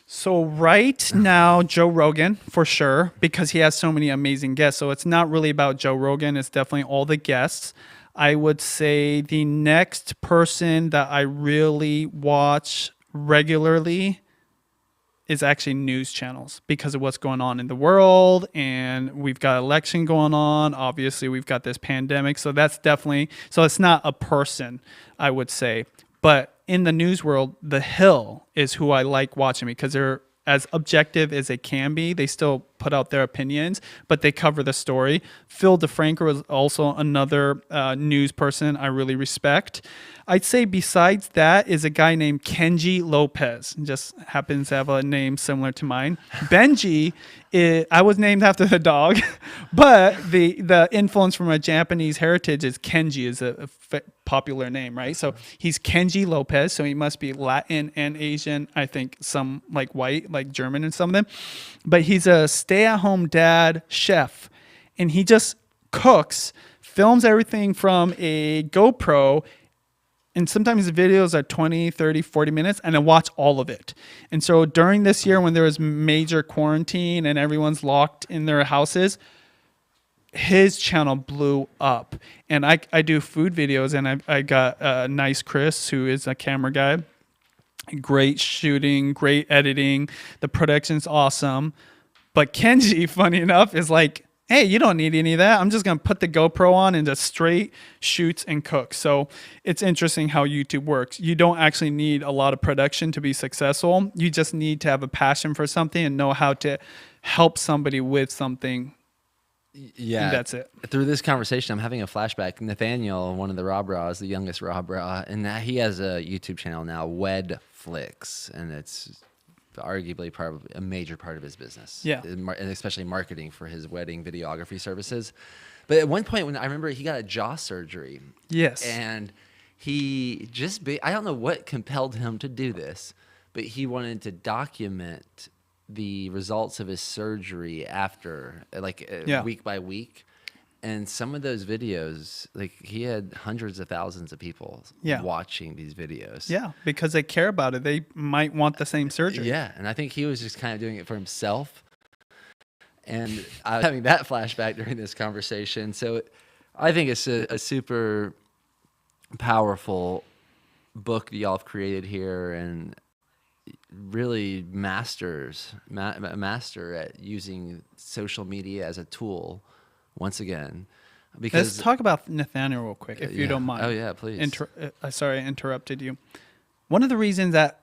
So right now, Joe Rogan, for sure, because he has so many amazing guests. So it's not really about Joe Rogan. It's definitely all the guests. I would say the next person that I really watch regularly is actually news channels because of what's going on in the world. And we've got election going on. Obviously, we've got this pandemic. So that's definitely, so it's not a person, I would say. But in the news world, The Hill is who I like watching because they're as objective as they can be. They still put out their opinions, but they cover the story. Phil DeFranco is also another news person I really respect. I'd say besides that is a guy named Kenji Lopez. Just happens to have a name similar to mine. Benji, I was named after the dog, but the influence from a Japanese heritage is Kenji is a popular name, right? So he's Kenji Lopez, so he must be Latin and Asian. I think some like white, like German and some of them. But he's a stay-at-home dad chef, and he just cooks, films everything from a GoPro, and sometimes the videos are 20, 30, 40 minutes, and I watch all of it. And so during this year when there was major quarantine and everyone's locked in their houses, his channel blew up. And I do food videos, and I got Nice Chris, who is a camera guy. Great shooting, great editing. The production's awesome. But Kenji, funny enough, is like, hey, you don't need any of that. I'm just going to put the GoPro on and just straight shoots and cook. So it's interesting how YouTube works. You don't actually need a lot of production to be successful. You just need to have a passion for something and know how to help somebody with something. Yeah, and that's it. Through this conversation, I'm having a flashback. Nathaniel, one of the Rob Raws, the youngest Rob Raw, and he has a YouTube channel now, Wedflix, and it's arguably a major part of his business. Yeah, and especially marketing for his wedding videography services. But at one point, when I remember, he got a jaw surgery. Yes, and he just I don't know what compelled him to do this, but he wanted to document the results of his surgery after, like week by week. And some of those videos, like he had hundreds of thousands of people watching these videos. Yeah, because they care about it. They might want the same surgery. Yeah, and I think he was just kind of doing it for himself. And I was having that flashback during this conversation. So I think it's a super powerful book that y'all have created here, and really master at using social media as a tool once again. Because let's talk about Nathaniel real quick, if you don't mind. Oh yeah, please. Sorry, I interrupted you. One of the reasons that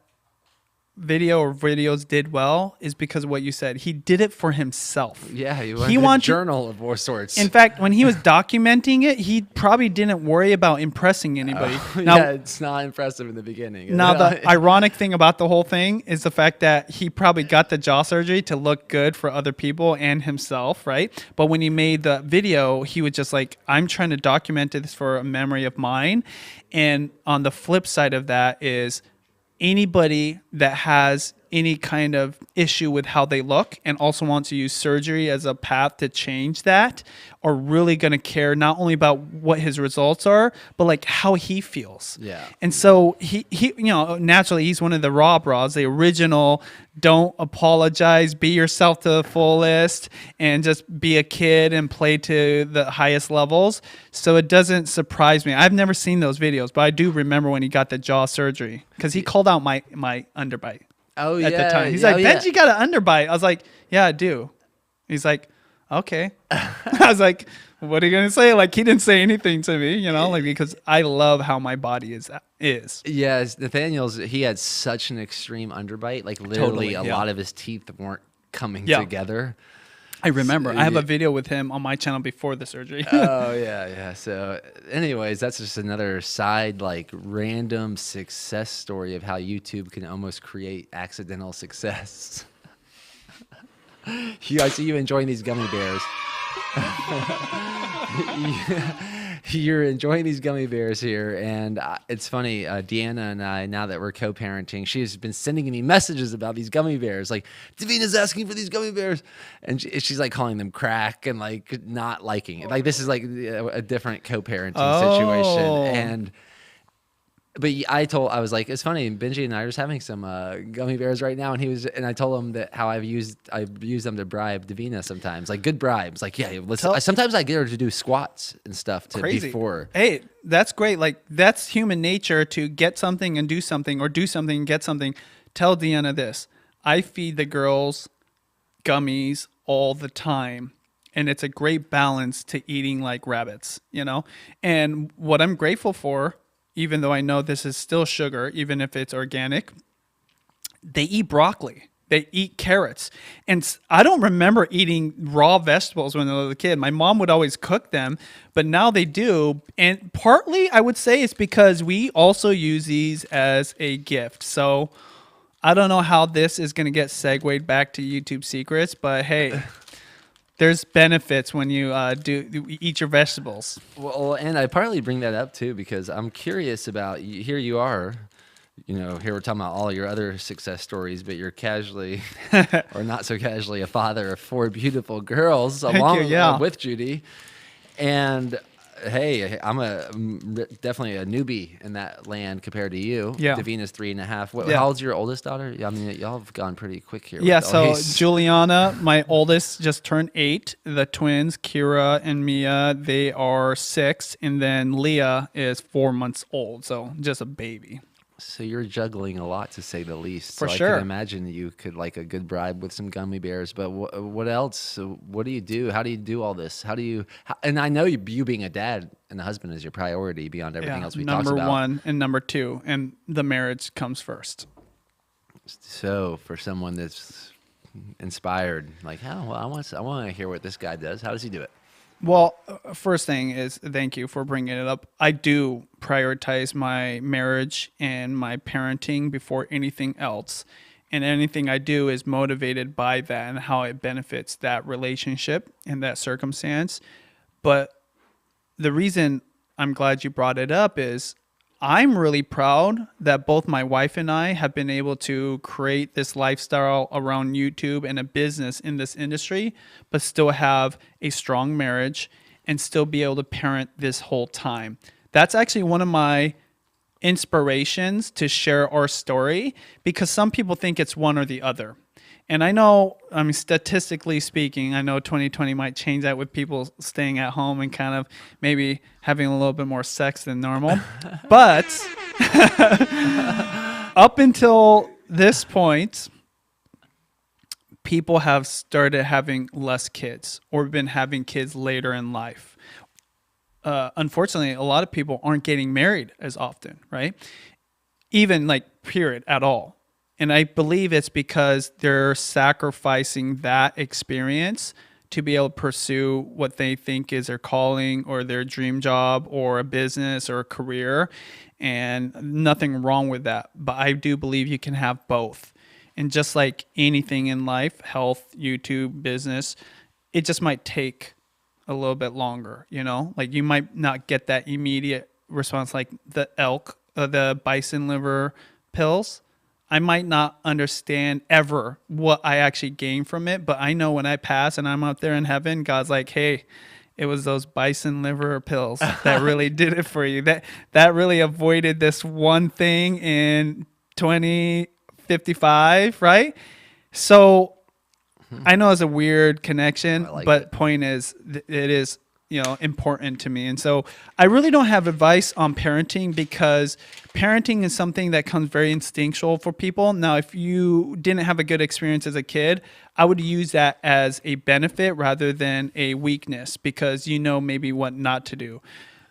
videos did well is because of what you said. He did it for himself. Yeah, he wanted a journal of all sorts. In fact, when he was documenting it, he probably didn't worry about impressing anybody. Now, yeah, it's not impressive in the beginning. Now, the ironic thing about the whole thing is the fact that he probably got the jaw surgery to look good for other people and himself, right? But when he made the video, he was just like, I'm trying to document this for a memory of mine. And on the flip side of that is anybody that has any kind of issue with how they look and also wants to use surgery as a path to change that are really going to care not only about what his results are, but like how he feels. Yeah. And so he naturally he's one of the Rob Raws, the original don't apologize, be yourself to the fullest and just be a kid and play to the highest levels. So it doesn't surprise me. I've never seen those videos, but I do remember when he got the jaw surgery because he called out my underbite. Oh, at the time. He's like, Benji got an underbite. I was like, yeah, I do. He's like, okay. I was like, what are you going to say? Like, he didn't say anything to me, like, because I love how my body is. Yes, Nathaniel's, he had such an extreme underbite. Like, literally a lot of his teeth weren't coming together. I remember. I have a video with him on my channel before the surgery. Oh, yeah. So anyways, that's just another side, like, random success story of how YouTube can almost create accidental success. I see you enjoying these gummy bears. you're enjoying these gummy bears here, and it's funny. Deanna and I, now that we're co-parenting, she's been sending me messages about these gummy bears. Like, Davina's asking for these gummy bears, and she's like calling them crack and like not liking it. Like this is like a different co-parenting situation, and. But I was like, it's funny. Benji and I are just having some gummy bears right now, and I told him that how I've used them to bribe Davina sometimes, like good bribes. Like, yeah, sometimes I get her to do squats and stuff before. Hey, that's great. Like that's human nature to get something and do something, or do something and get something. Tell Deanna this: I feed the girls gummies all the time. And it's a great balance to eating like rabbits, you know? And what I'm grateful for, even though I know this is still sugar, even if it's organic, they eat broccoli. They eat carrots. And I don't remember eating raw vegetables when I was a kid. My mom would always cook them, but now they do. And partly, I would say, it's because we also use these as a gift. So I don't know how this is going to get segued back to YouTube secrets, but hey... There's benefits when you eat your vegetables. Well, and I partly bring that up too because I'm curious about. Here you are, here we're talking about all your other success stories, but you're casually, or not so casually, a father of 4 beautiful girls with Judy, and. Hey, I'm definitely a newbie in that land compared to you. Yeah. Davina's 3.5. How old's your oldest daughter? I mean, y'all have gone pretty quick here. Yeah, so Juliana, my oldest, just turned 8. The twins, Kira and Mia, they are 6. And then Leah is 4 months old, so just a baby. So you're juggling a lot, to say the least. For so sure. I can imagine you could like a good bribe with some gummy bears. But what else? So what do you do? How do you do all this? And I know you being a dad and a husband is your priority beyond everything else we talked about. Number 1 and number 2, and the marriage comes first. So for someone that's inspired, like, I want to hear what this guy does. How does he do it? Well, first thing is thank you for bringing it up. I do prioritize my marriage and my parenting before anything else. And anything I do is motivated by that and how it benefits that relationship and that circumstance. But the reason I'm glad you brought it up is I'm really proud that both my wife and I have been able to create this lifestyle around YouTube and a business in this industry, but still have a strong marriage and still be able to parent this whole time. That's actually one of my inspirations to share our story, because some people think it's one or the other. And I know, statistically speaking, I know 2020 might change that with people staying at home and kind of maybe having a little bit more sex than normal. But up until this point, people have started having less kids or been having kids later in life. Unfortunately, a lot of people aren't getting married as often, right? Even period at all. And I believe it's because they're sacrificing that experience to be able to pursue what they think is their calling or their dream job or a business or a career. And nothing wrong with that. But I do believe you can have both. And just like anything in life, health, YouTube, business, it just might take a little bit longer, you might not get that immediate response like the bison liver pills. I might not understand ever what I actually gained from it, but I know when I pass and I'm up there in heaven, God's like, hey, it was those bison liver pills that really did it for you. That really avoided this one thing in 2055, right? So I know it's a weird connection, but point is, it is important to me. And so I really don't have advice on parenting, because parenting is something that comes very instinctual for people. Now, if you didn't have a good experience as a kid, I would use that as a benefit rather than a weakness, because maybe what not to do.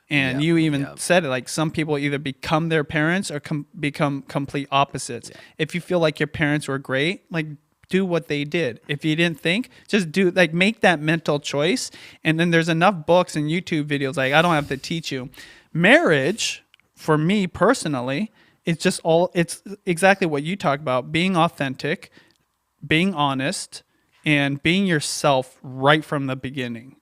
And you even said it, some people either become their parents or become complete opposites. Yeah. If you feel like your parents were great, do what they did. If you didn't think, just do, make that mental choice. And then there's enough books and YouTube videos, I don't have to teach you. Marriage, for me personally, it's exactly what you talk about: being authentic, being honest, and being yourself right from the beginning.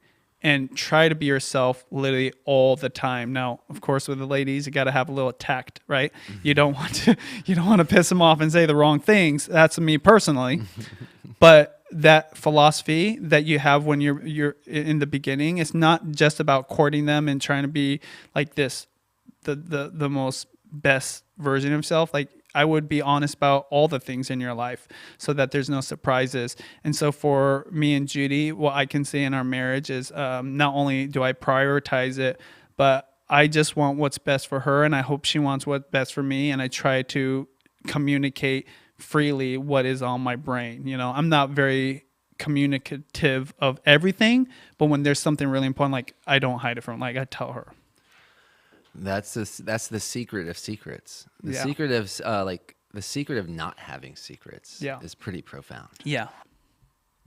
and try to be yourself literally all the time. Now, of course, with the ladies, you got to have a little tact, right? You don't want to piss them off and say the wrong things. That's me personally. But that philosophy that you have when you're in the beginning, it's not just about courting them and trying to be like this, the most best version of himself. Like, I would be honest about all the things in your life so that there's no surprises. And so for me and Judy, what I can say in our marriage is not only do I prioritize it, but I just want what's best for her, and I hope she wants what's best for me, and I try to communicate freely what is on my brain. You know, I'm not very communicative of everything, but when there's something really important, like, I don't hide it from, like, I tell her. That's the secret of secrets. The Yeah. secret of the secret of not having secrets Yeah. is pretty profound, Yeah.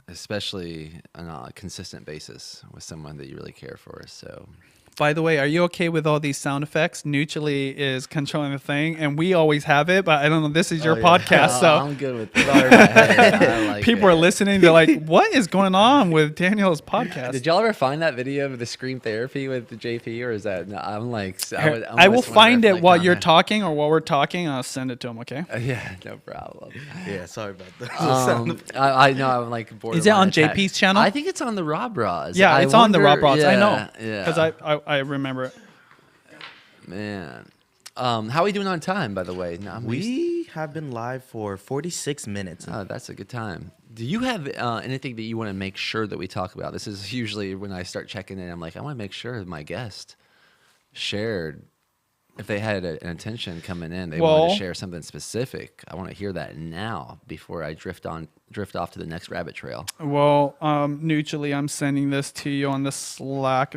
especially on a consistent basis with someone that you really care for. So By the way, are you okay with all these sound effects? Neutrally is controlling the thing, and we always have it, but I don't know. This is your podcast, so I'm good with it. I like people it. are listening. They're like, "What is going on with Daniel's podcast?" Did y'all ever find that video of the scream therapy with the JP, or is that? No, I'm like, I'm I will almost find wondering it if, while like, you're on talking or while we're talking. I'll send it to him. Okay. yeah, no problem. Yeah, sorry about that. I know I'm like bored. Is it on JP's channel? I think it's on the Rob Ross. Yeah, I it's on the Rob Ross. I know. Yeah, Because I remember it. Man, how are we doing on time? By the way, no, We have been live for 46 minutes. Oh, that's a good time. Do you have anything that you want to make sure that we talk about? This is usually when I start checking in. I'm like, I want to make sure that my guest shared. If they had an intention coming in, they wanted Well- to share something specific. I want to hear that now before I drift off to the next rabbit trail. Well, neutrally, I'm sending this to you on the Slack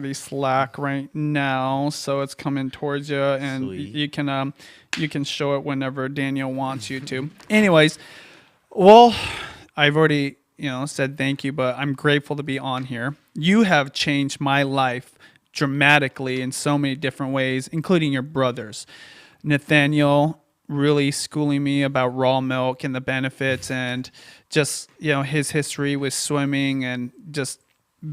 right now, so it's coming towards you, and Sweet. you can show it whenever Daniel wants you to. Anyways, well, I've already said thank you, but I'm grateful to be on here. You have changed my life dramatically in so many different ways, including your brothers. Nathaniel really schooling me about raw milk and the benefits, and just his history with swimming and just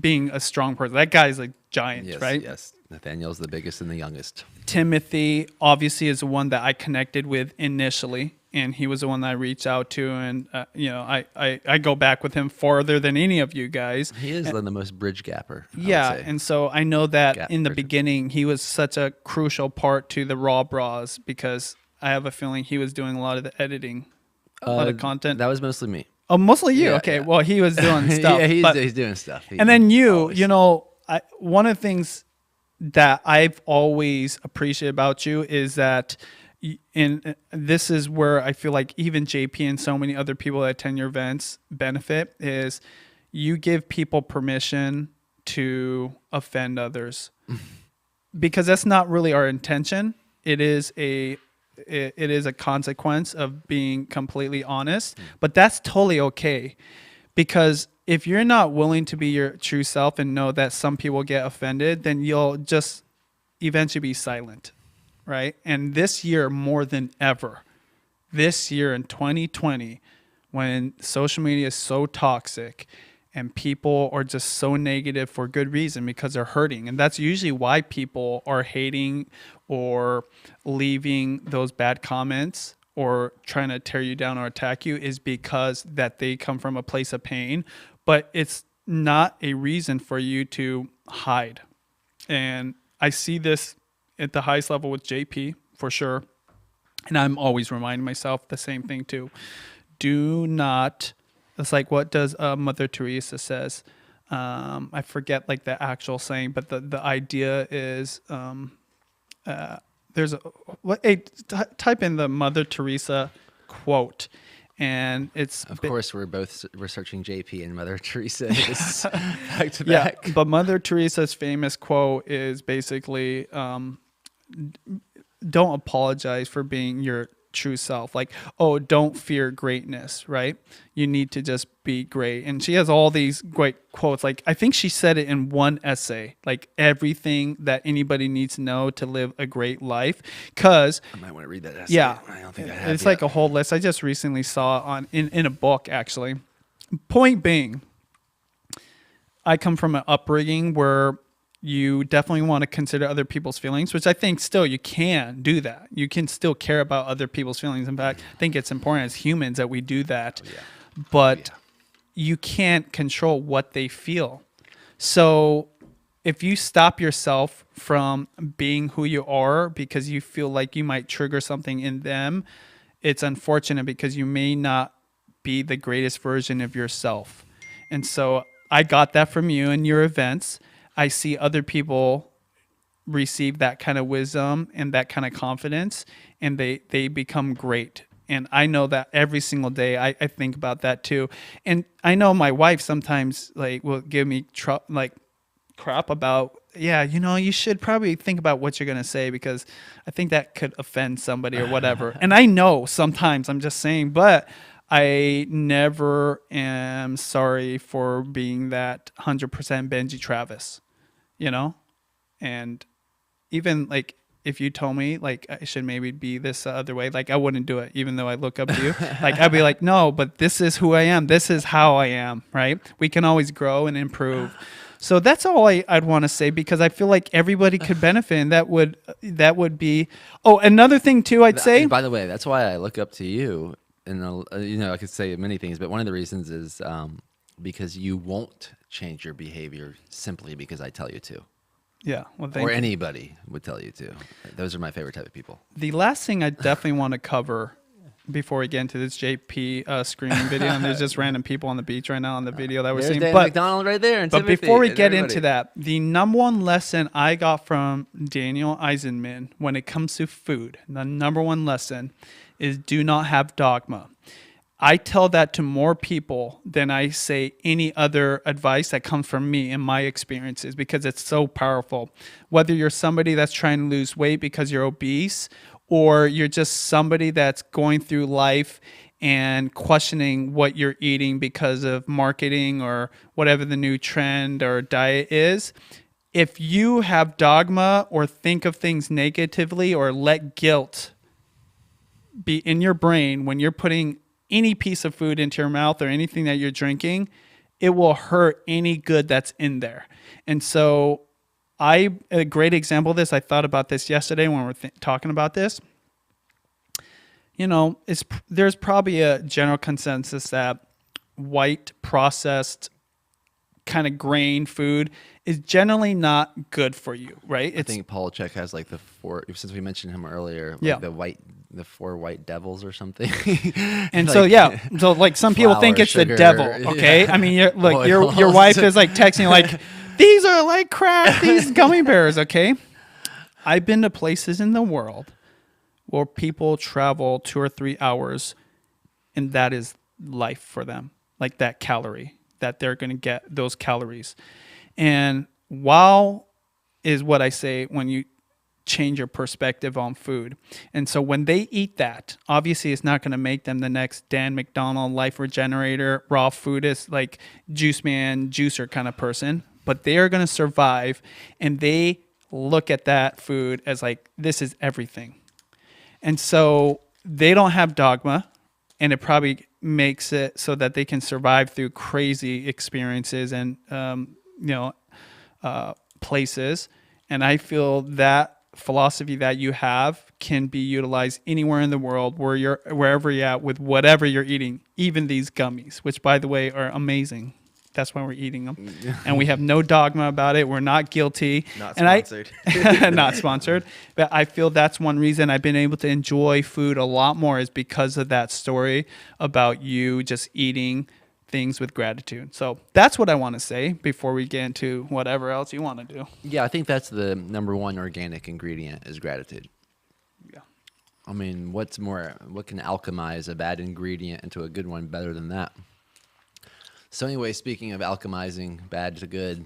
being a strong person. That guy's a giant, Yes, right? yes. Nathaniel's the biggest and the youngest. Timothy obviously is the one that I connected with initially, and he was the one that I reached out to, and I go back with him farther than any of you guys. He is the most bridge gapper. I would Yeah, say. and so I know that Gap in the person. beginning he was such a crucial part to the Raw Bras, because I have a feeling he was doing a lot of the editing, a lot of content. That was mostly me. Oh, mostly you. Yeah, Okay, yeah. well, he was doing stuff. Yeah, but- he's doing stuff. and then you, always. one of the things that I've always appreciated about you is that, this is where I feel like even JP and so many other people that attend your events benefit, is you give people permission to offend others, because that's not really our intention. It is a consequence of being completely honest, but that's totally okay. Because if you're not willing to be your true self and know that some people get offended, then you'll just eventually be silent, right? And this year, more than ever, this year in 2020, when social media is so toxic and people are just so negative for good reason, because they're hurting. And that's usually why people are hating or leaving those bad comments or trying to tear you down or attack you, is because that they come from a place of pain. But it's not a reason for you to hide. And I see this at the highest level with JP, for sure. And I'm always reminding myself the same thing too. Do not, it's like, what does Mother Teresa says? I forget like the actual saying, but the idea is, there's type in the Mother Teresa quote, and it's Of course, we're both researching JP and Mother Teresa It's back to yeah, back. but Mother Teresa's famous quote is basically, don't apologize for being your true self. Like, oh, don't fear greatness, right? You need to just be great. And she has all these great quotes. Like, I think she said it in one essay, like everything that anybody needs to know to live a great life. Because I might want to read that essay. yeah, I don't think I have it's yet. like a whole list. I just recently saw in a book, actually. Point being, I come from an upbringing where you definitely want to consider other people's feelings, which I think still you can do that. You can still care about other people's feelings. In fact, I think it's important as humans that we do that. But you can't control what they feel. So if you stop yourself from being who you are because you feel like you might trigger something in them, it's unfortunate because you may not be the greatest version of yourself. And so I got that from you and your events. I see other people receive that kind of wisdom and that kind of confidence, and they become great. And I know that every single day I think about that too. And I know my wife sometimes like will give me crap about, yeah, you should probably think about what you're going to say because I think that could offend somebody or whatever. And I know sometimes, I'm just saying, but I never am sorry for being that 100% Benji Travis, and even like if you told me like I should maybe be this other way, like I wouldn't do it, even though I look up to you. Like I'd be like, no, but this is who I am. This is how I am, right? We can always grow and improve. So that's all I'd want to say because I feel like everybody could benefit, and that would be. Oh, another thing too, I'd say. By the way, that's why I look up to you. And I could say many things, but one of the reasons is because you won't change your behavior simply because I tell you to. Yeah, well, or anybody would tell you to. Those are my favorite type of people. The last thing I definitely want to cover before we get into this JP screaming video, and there's just random people on the beach right now on the video that we're seeing. Dan McDonald right there. And but Timothy before we and get everybody. into that, the number one lesson I got from Daniel Eisenman when it comes to food, the number one lesson is do not have dogma. I tell that to more people than I say any other advice that comes from me in my experiences because it's so powerful. Whether you're somebody that's trying to lose weight because you're obese, or you're just somebody that's going through life and questioning what you're eating because of marketing or whatever the new trend or diet is. If you have dogma or think of things negatively or let guilt be in your brain when you're putting any piece of food into your mouth or anything that you're drinking, it will hurt any good that's in there. And so a great example of this, I thought about this yesterday when we were talking about this. There's probably a general consensus that white processed kind of grain food is generally not good for you, right? I think Polachek has like the four, since we mentioned him earlier, Yeah. the four white devils or something. And so like some people think flour, it's sugar, the devil, okay? yeah. I mean, your Oils. wife is like texting you like, these are like crack, these gummy bears, okay? I've been to places in the world where people travel 2 or 3 hours, and that is life for them, like that calorie, that they're going to get those calories. And wow is what I say when you change your perspective on food. And so when they eat that, obviously it's not going to make them the next Dan McDonald, Life Regenerator, raw foodist, like juice man, juicer kind of person, but they are going to survive, and they look at that food as like, this is everything. And so they don't have dogma, and it probably makes it so that they can survive through crazy experiences and, places. And I feel that philosophy that you have can be utilized anywhere in the world wherever you're at with whatever you're eating, even these gummies, which by the way are amazing. That's why we're eating them. And we have no dogma about it. We're not guilty. Not And sponsored. not sponsored. But I feel that's one reason I've been able to enjoy food a lot more is because of that story about you just eating things with gratitude. So that's what I want to say before we get into whatever else you want to do. Yeah, I think that's the number one organic ingredient is gratitude. Yeah. I mean, what can alchemize a bad ingredient into a good one better than that? So anyway, speaking of alchemizing bad to good,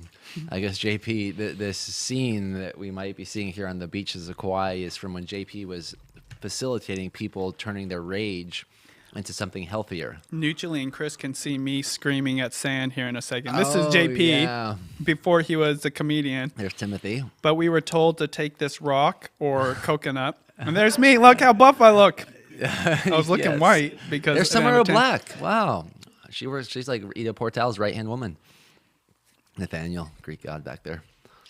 I guess JP, this scene that we might be seeing here on the beaches of Kauai is from when JP was facilitating people turning their rage into something healthier. Mutually and Chris can see me screaming at sand here in a second. This is JP Yeah. before he was a comedian. There's Timothy. But we were told to take this rock or coconut. And there's me. Look how buff I look. I was looking Yes. white because There's of Samara Amateur. Black. Wow. She's like Ida Portal's right-hand woman. Nathaniel, Greek god back there.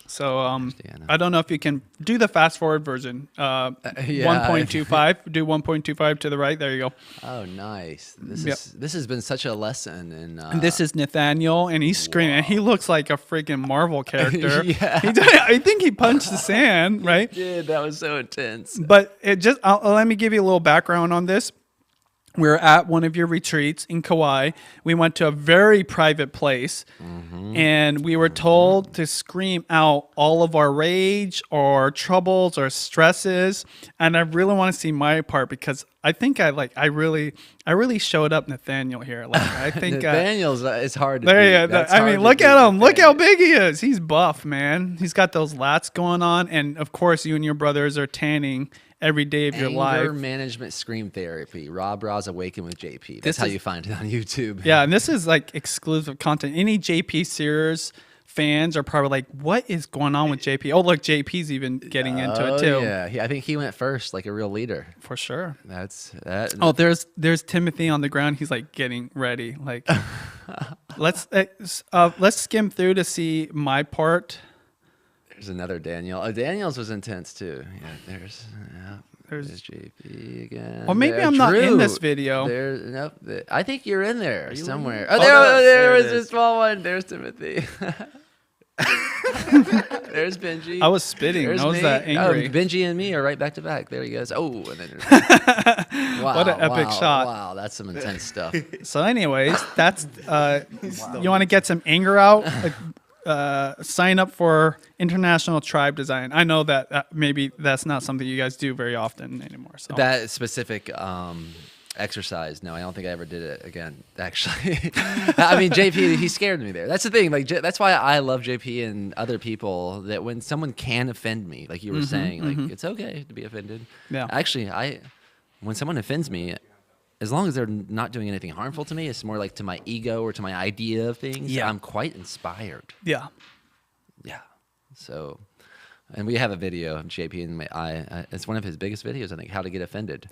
So Christiana. I don't know if you can do the fast forward version. yeah. 1.25. Do 1.25 to the right. There you go. Oh, nice. Yep. This has been such a lesson in. And this is Nathaniel, and he's screaming. And he looks like a freaking Marvel character. Yeah. I think he punched the sand, right? Dude, that was so intense. But it just let me give you a little background on this. We were at one of your retreats in Kauai. We went to a very private place, and we were told to scream out all of our rage, our troubles, our stresses. And I really want to see my part because I think I really showed up Nathaniel here. Like I think Nathaniel's it's hard to there beat. you go. That's I hard mean, to look beat at him. Look how Nathaniel. big he is. He's buff, man. He's got those lats going on, and of course, you and your brothers are tanning every day of your Anger life. management scream therapy. Rob Ross Awaken with JP. That's This how is- you find it on YouTube. Yeah, and this is like exclusive content. Any JP Sears fans are probably like, "What is going on with JP?" Oh, look, JP's even getting into Oh, it too, yeah. I think he went first, like a real leader. for sure. That's that. Oh, there's Timothy on the ground. He's like getting ready. Like, let's skim through to see my part. There's another Daniel. Oh, Daniel's was intense too. Yeah, there's There's- JP again. Well, maybe There, I'm not in Drew. this video. Nope. I think you're in there you somewhere. in? Oh, Oh, there, there there it was a is. small one. There's Timothy. There's Benji. I was spitting. There's I was me. that angry. Oh, Benji and me are right back to back. There he goes. Oh, and then wow, What an epic wow, shot. Wow, that's some intense stuff. So, anyways, that's you want to get some anger out. Sign up for International Tribe Design. I know that maybe that's not something you guys do very often anymore. So That specific exercise, no, I don't think I ever did it again. Actually, I mean, JP, he scared me there. That's the thing. Like, that's why I love JP and other people. That when someone can offend me, like you were saying, like it's okay to be offended. Yeah. Actually, when someone offends me, as long as they're not doing anything harmful to me, it's more like to my ego or to my idea of things. Yeah. I'm quite inspired. yeah. Yeah. So, and we have a video of JP and it's one of his biggest videos, I think, How to Get Offended.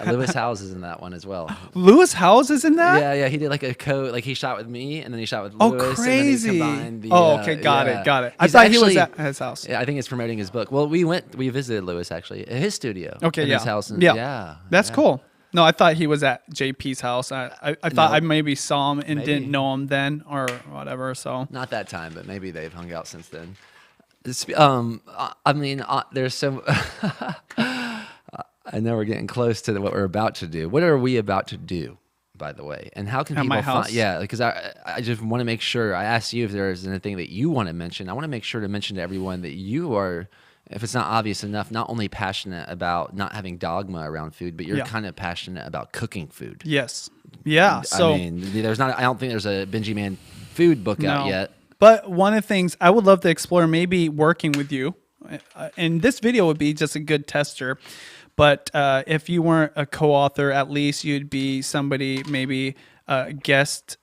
Lewis Howes is in that one as well. Lewis Howes is in that? Yeah, he did like a code, like he shot with me and then he shot with Oh, Lewis. crazy. And then he combined the, Okay, got it. I He's thought he was actually- at his house. Yeah, I think it's promoting his book. Well, we visited Lewis actually at his studio. Okay, in yeah. his house. And, yeah. That's yeah. cool. No, I thought he was at JP's house. I thought No. I maybe saw him and Maybe. didn't know him then or whatever. So Not that time, but maybe they've hung out since then. I mean, there's some. I know we're getting close to what we're about to do. What are we about to do, by the way? And how can At my people house? find? Yeah, because I just want to make sure. I asked you if there's anything that you want to mention. I want to make sure to mention to everyone that you are, if it's not obvious enough, not only passionate about not having dogma around food, but you're Yeah. kind of passionate about cooking food. yes, yeah. So I mean, there's not. I don't think there's a Benji Man food book out No. yet. But one of the things I would love to explore, maybe working with you, and this video would be just a good tester. But if you weren't a co-author, at least you'd be somebody, maybe a guest,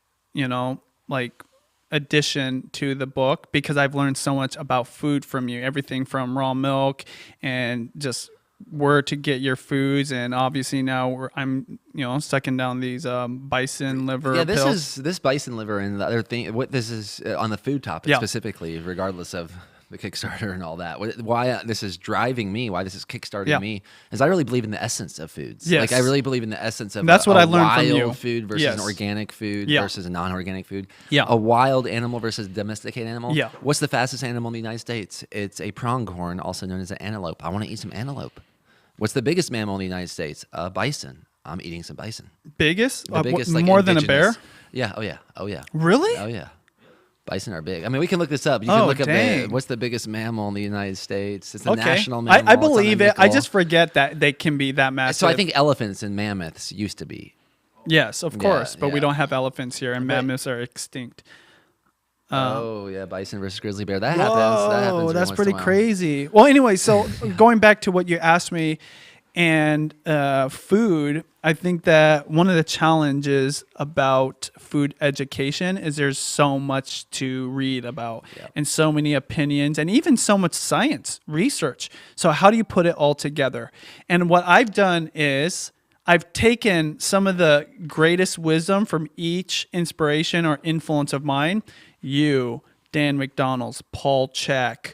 like addition to the book, because I've learned so much about food from you, everything from raw milk and just where to get your foods. And obviously now I'm, sucking down these bison liver Yeah, pills. this bison liver and the other thing. What this is on the food topic Yeah. specifically, regardless of the Kickstarter and all that. Why this is driving me, why this is kickstarting Yeah. me, is I really believe in the essence of foods. Yes. Like I really believe in the essence of That's what a I learned from wild you. food versus Yes. an organic food Yeah. versus a non-organic food. Yeah. A wild animal versus a domesticated animal. Yeah. What's the fastest animal in the United States? It's a pronghorn, also known as an antelope. I want to eat some antelope. What's the biggest mammal in the United States? Bison. I'm eating some bison. Biggest? The biggest, like, more than a bear? indigenous- Yeah. Oh yeah. Oh yeah. Really? Oh yeah. Bison are big. I mean, we can look this up. You Oh, can look up dang. what's the biggest mammal in the United States. It's the Okay. national mammal. I It's on the believe it. I nickel. just forget that they can be that massive. So I think elephants and mammoths used to be. yes, of course, but we yeah. don't have elephants here, and But- mammoths are extinct. Oh yeah, bison versus grizzly bear. That happens. That happens. every That's once pretty in a while. crazy. Well, anyway, so going back to what you asked me, and food, I think that one of the challenges about food education is there's so much to read about Yeah. and so many opinions and even so much science research. So how do you put it all together? And what I've done is I've taken some of the greatest wisdom from each inspiration or influence of mine, you, Dan McDonald's, Paul Chek,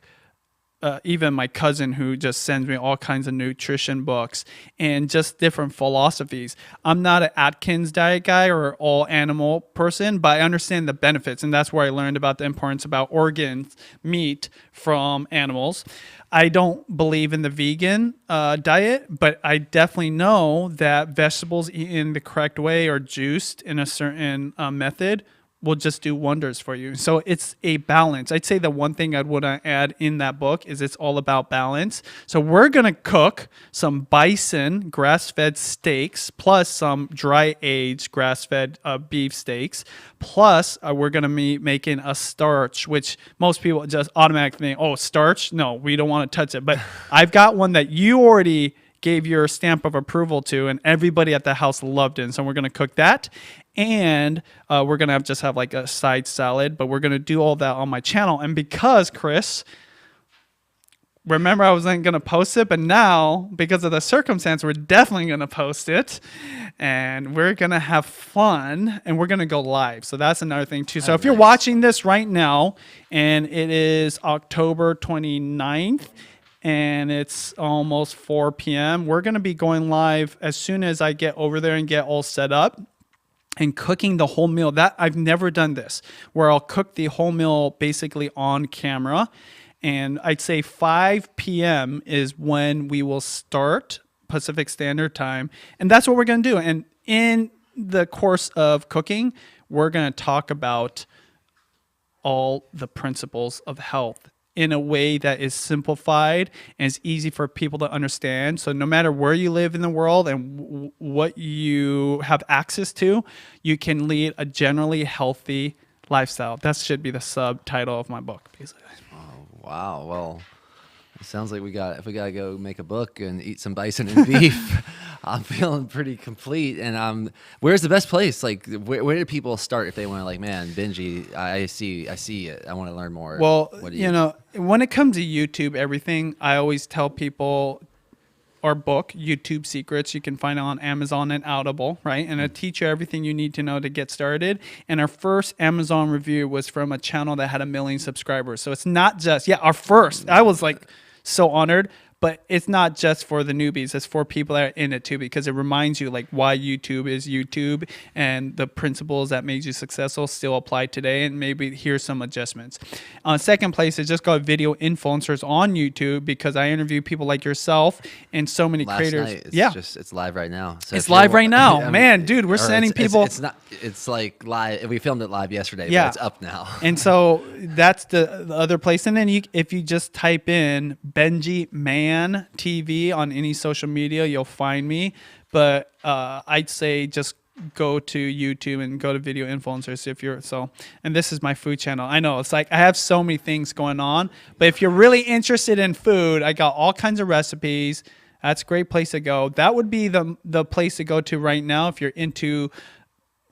even my cousin who just sends me all kinds of nutrition books and just different philosophies. I'm not an Atkins diet guy or all animal person, but I understand the benefits. And that's where I learned about the importance about organs, meat from animals. I don't believe in the vegan diet, but I definitely know that vegetables eaten the correct way or juiced in a certain method will just do wonders for you. So it's a balance. I'd say the one thing I'd want to add in that book is it's all about balance. So we're going to cook some bison grass-fed steaks plus some dry-aged grass-fed beef steaks. Plus we're going to be making a starch, which most people just automatically think, oh, starch? No, we don't want to touch it. But I've got one that you already gave your stamp of approval to, and everybody at the house loved it. And so we're going to cook that. And we're going to just have like a side salad, but we're going to do all that on my channel. And because, Chris, remember I wasn't going to post it, but now, because of the circumstance, we're definitely going to post it. And we're going to have fun, and we're going to go live. So that's another thing, too. So if you're watching this right now, and it is October 29th, and it's almost 4 p.m., we're going to be going live as soon as I get over there and get all set up. And cooking the whole meal. That I've never done this, where I'll cook the whole meal basically on camera. And I'd say 5 p.m. is when we will start Pacific Standard Time. And that's what we're going to do. And in the course of cooking, we're going to talk about all the principles of health in a way that is simplified and is easy for people to understand. So no matter where you live in the world and what you have access to, you can lead a generally healthy lifestyle. That should be the subtitle of my book, basically. Oh, wow. Well, it sounds like if we gotta go make a book and eat some bison and beef, I'm feeling pretty complete. And where's the best place? Like, where do people start if they want to, like, man, Benji, I see it. I want to learn more. Well, you know, when it comes to YouTube, everything, I always tell people our book, YouTube Secrets, you can find it on Amazon and Audible, right? And it'll teach you everything you need to know to get started. And our first Amazon review was from a channel that had 1 million subscribers. So it's not just, our first. I was like so honored. But it's not just for the newbies. It's for people that are in it too, because it reminds you like why YouTube is YouTube and the principles that made you successful still apply today. And maybe here's some adjustments. Second place is just called Video Influencers on YouTube, because I interview people like yourself and so many creators. It's live right now. So it's live right now. Man, dude, we're sending people. It's like live. We filmed it live yesterday, but it's up now. And so that's the other place. And then if you just type in Benji Man TV on any social media, you'll find me. But I'd say just go to YouTube and go to Video Influencers if you're and this is my food channel. I know it's like I have so many things going on, but if you're really interested in food, I got all kinds of recipes. That's a great place to go. That would be the place to go to right now if you're into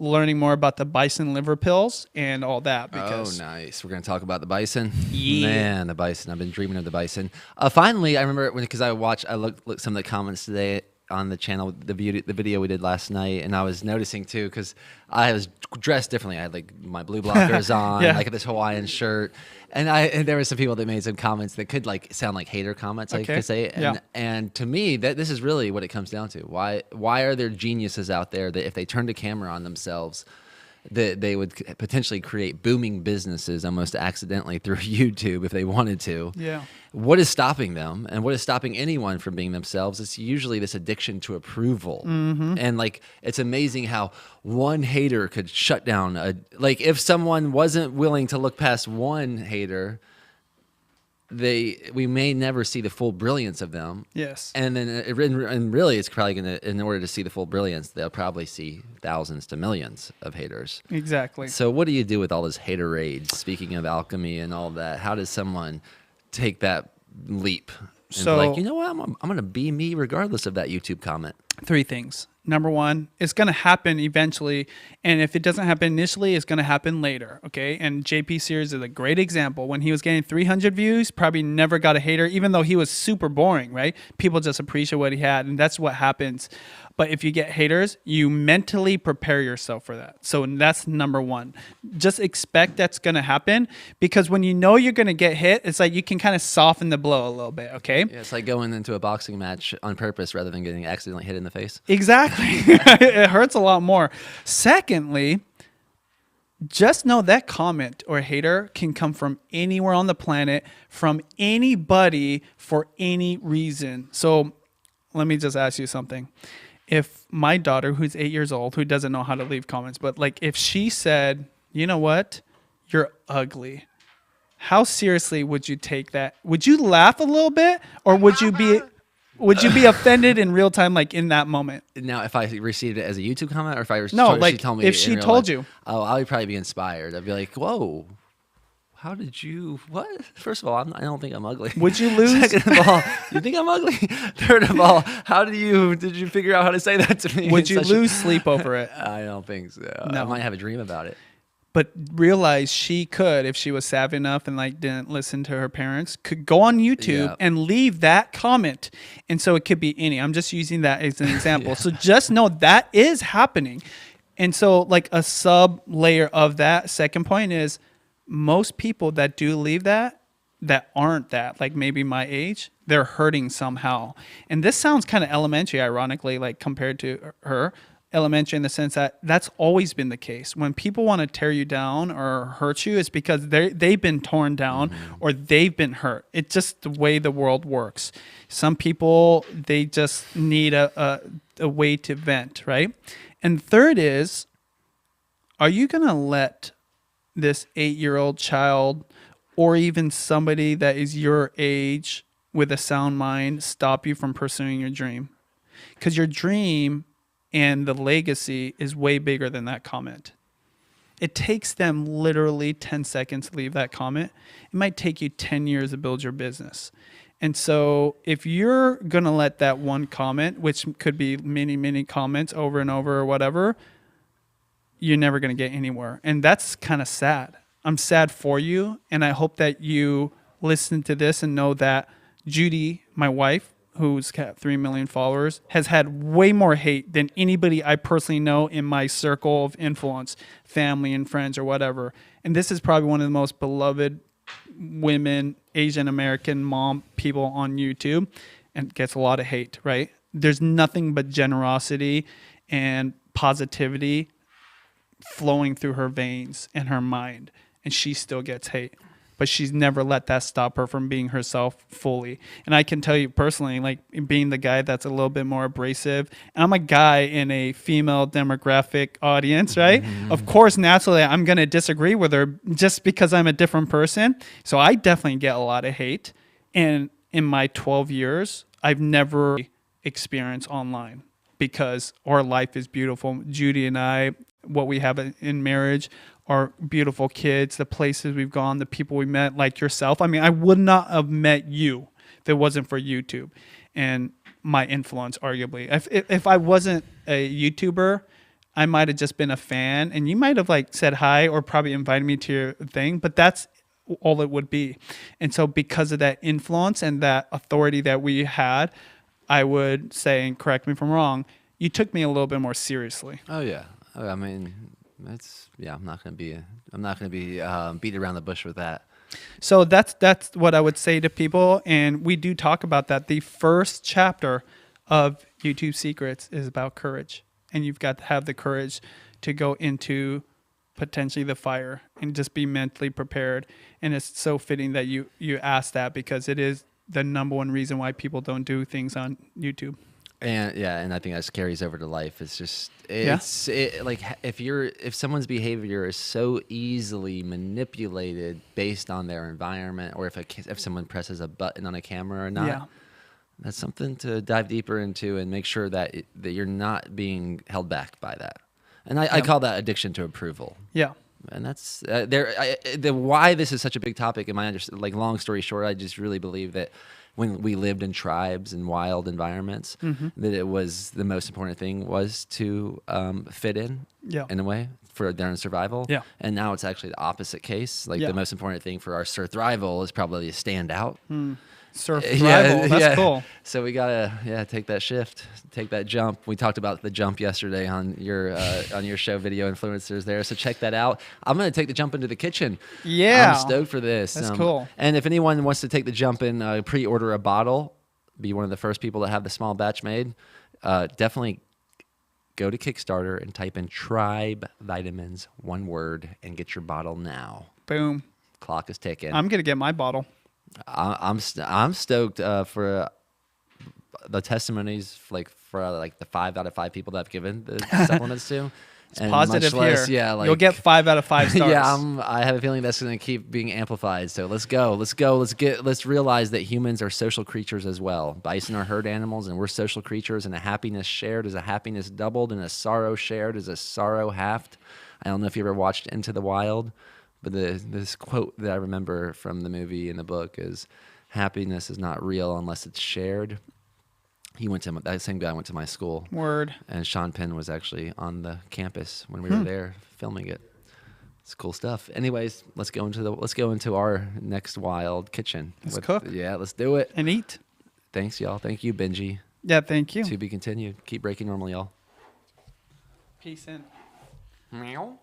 learning more about the bison liver pills and all that. Because nice. We're going to talk about the bison. Yeah. Man, the bison. I've been dreaming of the bison. Finally, I remember because I looked some of the comments today on the channel, the video we did last night, and I was noticing too, because I was dressed differently. I had like my blue blockers on, like this Hawaiian shirt, and there were some people that made some comments that could like sound like hater comments, I could say. And to me, this is really what it comes down to. Why are there geniuses out there that if they turned a camera on themselves, that they would potentially create booming businesses almost accidentally through YouTube if they wanted to? Yeah. What is stopping them, and what is stopping anyone from being themselves? It's usually this addiction to approval. And like, it's amazing how one hater could shut down like if someone wasn't willing to look past one hater, we may never see the full brilliance of them. Yes. And then and really it's probably going to, in order to see the full brilliance, they'll probably see thousands to millions of haters. Exactly. So what do you do with all this hater rage? Speaking of alchemy and all that, how does someone take that leap and be like, you know what, I'm going to be me regardless of that YouTube comment? Three things. Number one, it's going to happen eventually. And if it doesn't happen initially, it's going to happen later. Okay. And JP Sears is a great example. When he was getting 300 views, probably never got a hater, even though he was super boring, right? People just appreciate what he had. And that's what happens. But if you get haters, you mentally prepare yourself for that. So that's number one. Just expect that's going to happen, because when you know you're going to get hit, it's like you can kind of soften the blow a little bit. Okay. Yeah, it's like going into a boxing match on purpose rather than getting accidentally hit in the face. Exactly. It hurts a lot more. Secondly, just know that comment or hater can come from anywhere on the planet, from anybody, for any reason. So let me just ask you something. If my daughter, who's 8 years old, who doesn't know how to leave comments, but like if she said, you know what, you're ugly, how seriously would you take that? Would you laugh a little bit, or would you be offended in real time, like in that moment? Now, if I received it as a YouTube comment, or if I No, she like told me if in she real told life, you. oh, I would probably be inspired. I'd be like, whoa. How did you? What? First of all, I don't think I'm ugly. Would you lose? Second of all, you think I'm ugly? Third of all, did you figure out how to say that to me? Would you in such a- lose sleep over it? I don't think so. No. I might have a dream about it. But realize she could, if she was savvy enough and like didn't listen to her parents, could go on YouTube Yeah. and leave that comment. And so it could be any. I'm just using that as an example. So just know that is happening. And so like a sub layer of that second point is, most people that do leave that aren't that, like maybe my age, they're hurting somehow. And this sounds kind of elementary, ironically, like compared to her. Elementary in the sense that that's always been the case. When people want to tear you down or hurt you, it's because they've been torn down or they've been hurt. It's just the way the world works. Some people, they just need a way to vent, right? And third is, are you going to let this 8-year-old child, or even somebody that is your age with a sound mind, stop you from pursuing your dream? Because your dream and the legacy is way bigger than that comment. It takes them literally 10 seconds to leave that comment. It might take you 10 years to build your business. And so if you're going to let that one comment, which could be many, many comments over and over or whatever, you're never going to get anywhere. And that's kind of sad. I'm sad for you. And I hope that you listen to this and know that Judy, my wife, who's got 3 million followers, has had way more hate than anybody I personally know in my circle of influence, family and friends or whatever. And this is probably one of the most beloved women, Asian American mom people on YouTube, and gets a lot of hate, right? There's nothing but generosity and positivity flowing through her veins and her mind, and she still gets hate. But she's never let that stop her from being herself fully. And I can tell you personally, like being the guy that's a little bit more abrasive, and I'm a guy in a female demographic audience, right? Mm-hmm. Of course, naturally, I'm going to disagree with her just because I'm a different person. So I definitely get a lot of hate. And in my 12 years, I've never experienced online because our life is beautiful. Judy and I, what we have in marriage, our beautiful kids, the places we've gone, the people we met, like yourself. I mean, I would not have met you if it wasn't for YouTube and my influence, arguably. If I wasn't a YouTuber, I might have just been a fan, and you might have like said hi or probably invited me to your thing, but that's all it would be. And so because of that influence and that authority that we had, I would say, and correct me if I'm wrong, you took me a little bit more seriously. Oh yeah. I mean, I'm not gonna be beat around the bush with that. So that's what I would say to people, and we do talk about that. The first chapter of YouTube Secrets is about courage, and you've got to have the courage to go into potentially the fire and just be mentally prepared. And it's so fitting that you asked that, because it is the number one reason why people don't do things on YouTube. And I think that carries over to life. It's just like if someone's behavior is so easily manipulated based on their environment, or if someone presses a button on a camera or not, that's something to dive deeper into and make sure that you're not being held back by that. And I call that addiction to approval. Yeah. And that's the why this is such a big topic. In my like, long story short, I just really believe that when we lived in tribes and wild environments, that it was the most important thing was to fit in a way for their own survival. Yeah. And now it's actually the opposite case. Like, Yeah. the most important thing for our survival is probably to stand out. Survival. That's cool. So we gotta take that shift, take that jump. We talked about the jump yesterday on your show, Video Influencers there. So check that out. I'm gonna take the jump into the kitchen. Yeah. I'm stoked for this. That's cool. And if anyone wants to take the jump and pre-order a bottle, be one of the first people to have the small batch made, definitely go to Kickstarter and type in Tribe Vitamins, one word, and get your bottle now. Boom. Clock is ticking. I'm gonna get my bottle. I'm stoked for the testimonies, like for like the 5 out of 5 people that I've given the supplements to. It's positive much less, here. Yeah, like, you'll get 5 out of 5 stars. Yeah, I have a feeling that's going to keep being amplified. So let's go. Let's realize that humans are social creatures as well. Bison are herd animals, and we're social creatures. And a happiness shared is a happiness doubled, and a sorrow shared is a sorrow halved. I don't know if you ever watched Into the Wild, but this quote that I remember from the movie and the book is, "Happiness is not real unless it's shared." That same guy went to my school. Word. And Sean Penn was actually on the campus when we were there filming it. It's cool stuff. Anyways, let's go into our next wild kitchen. Let's cook. Yeah, let's do it. And eat. Thanks, y'all. Thank you, Benji. Yeah, thank you. To be continued. Keep breaking normal, y'all. Peace in. Meow.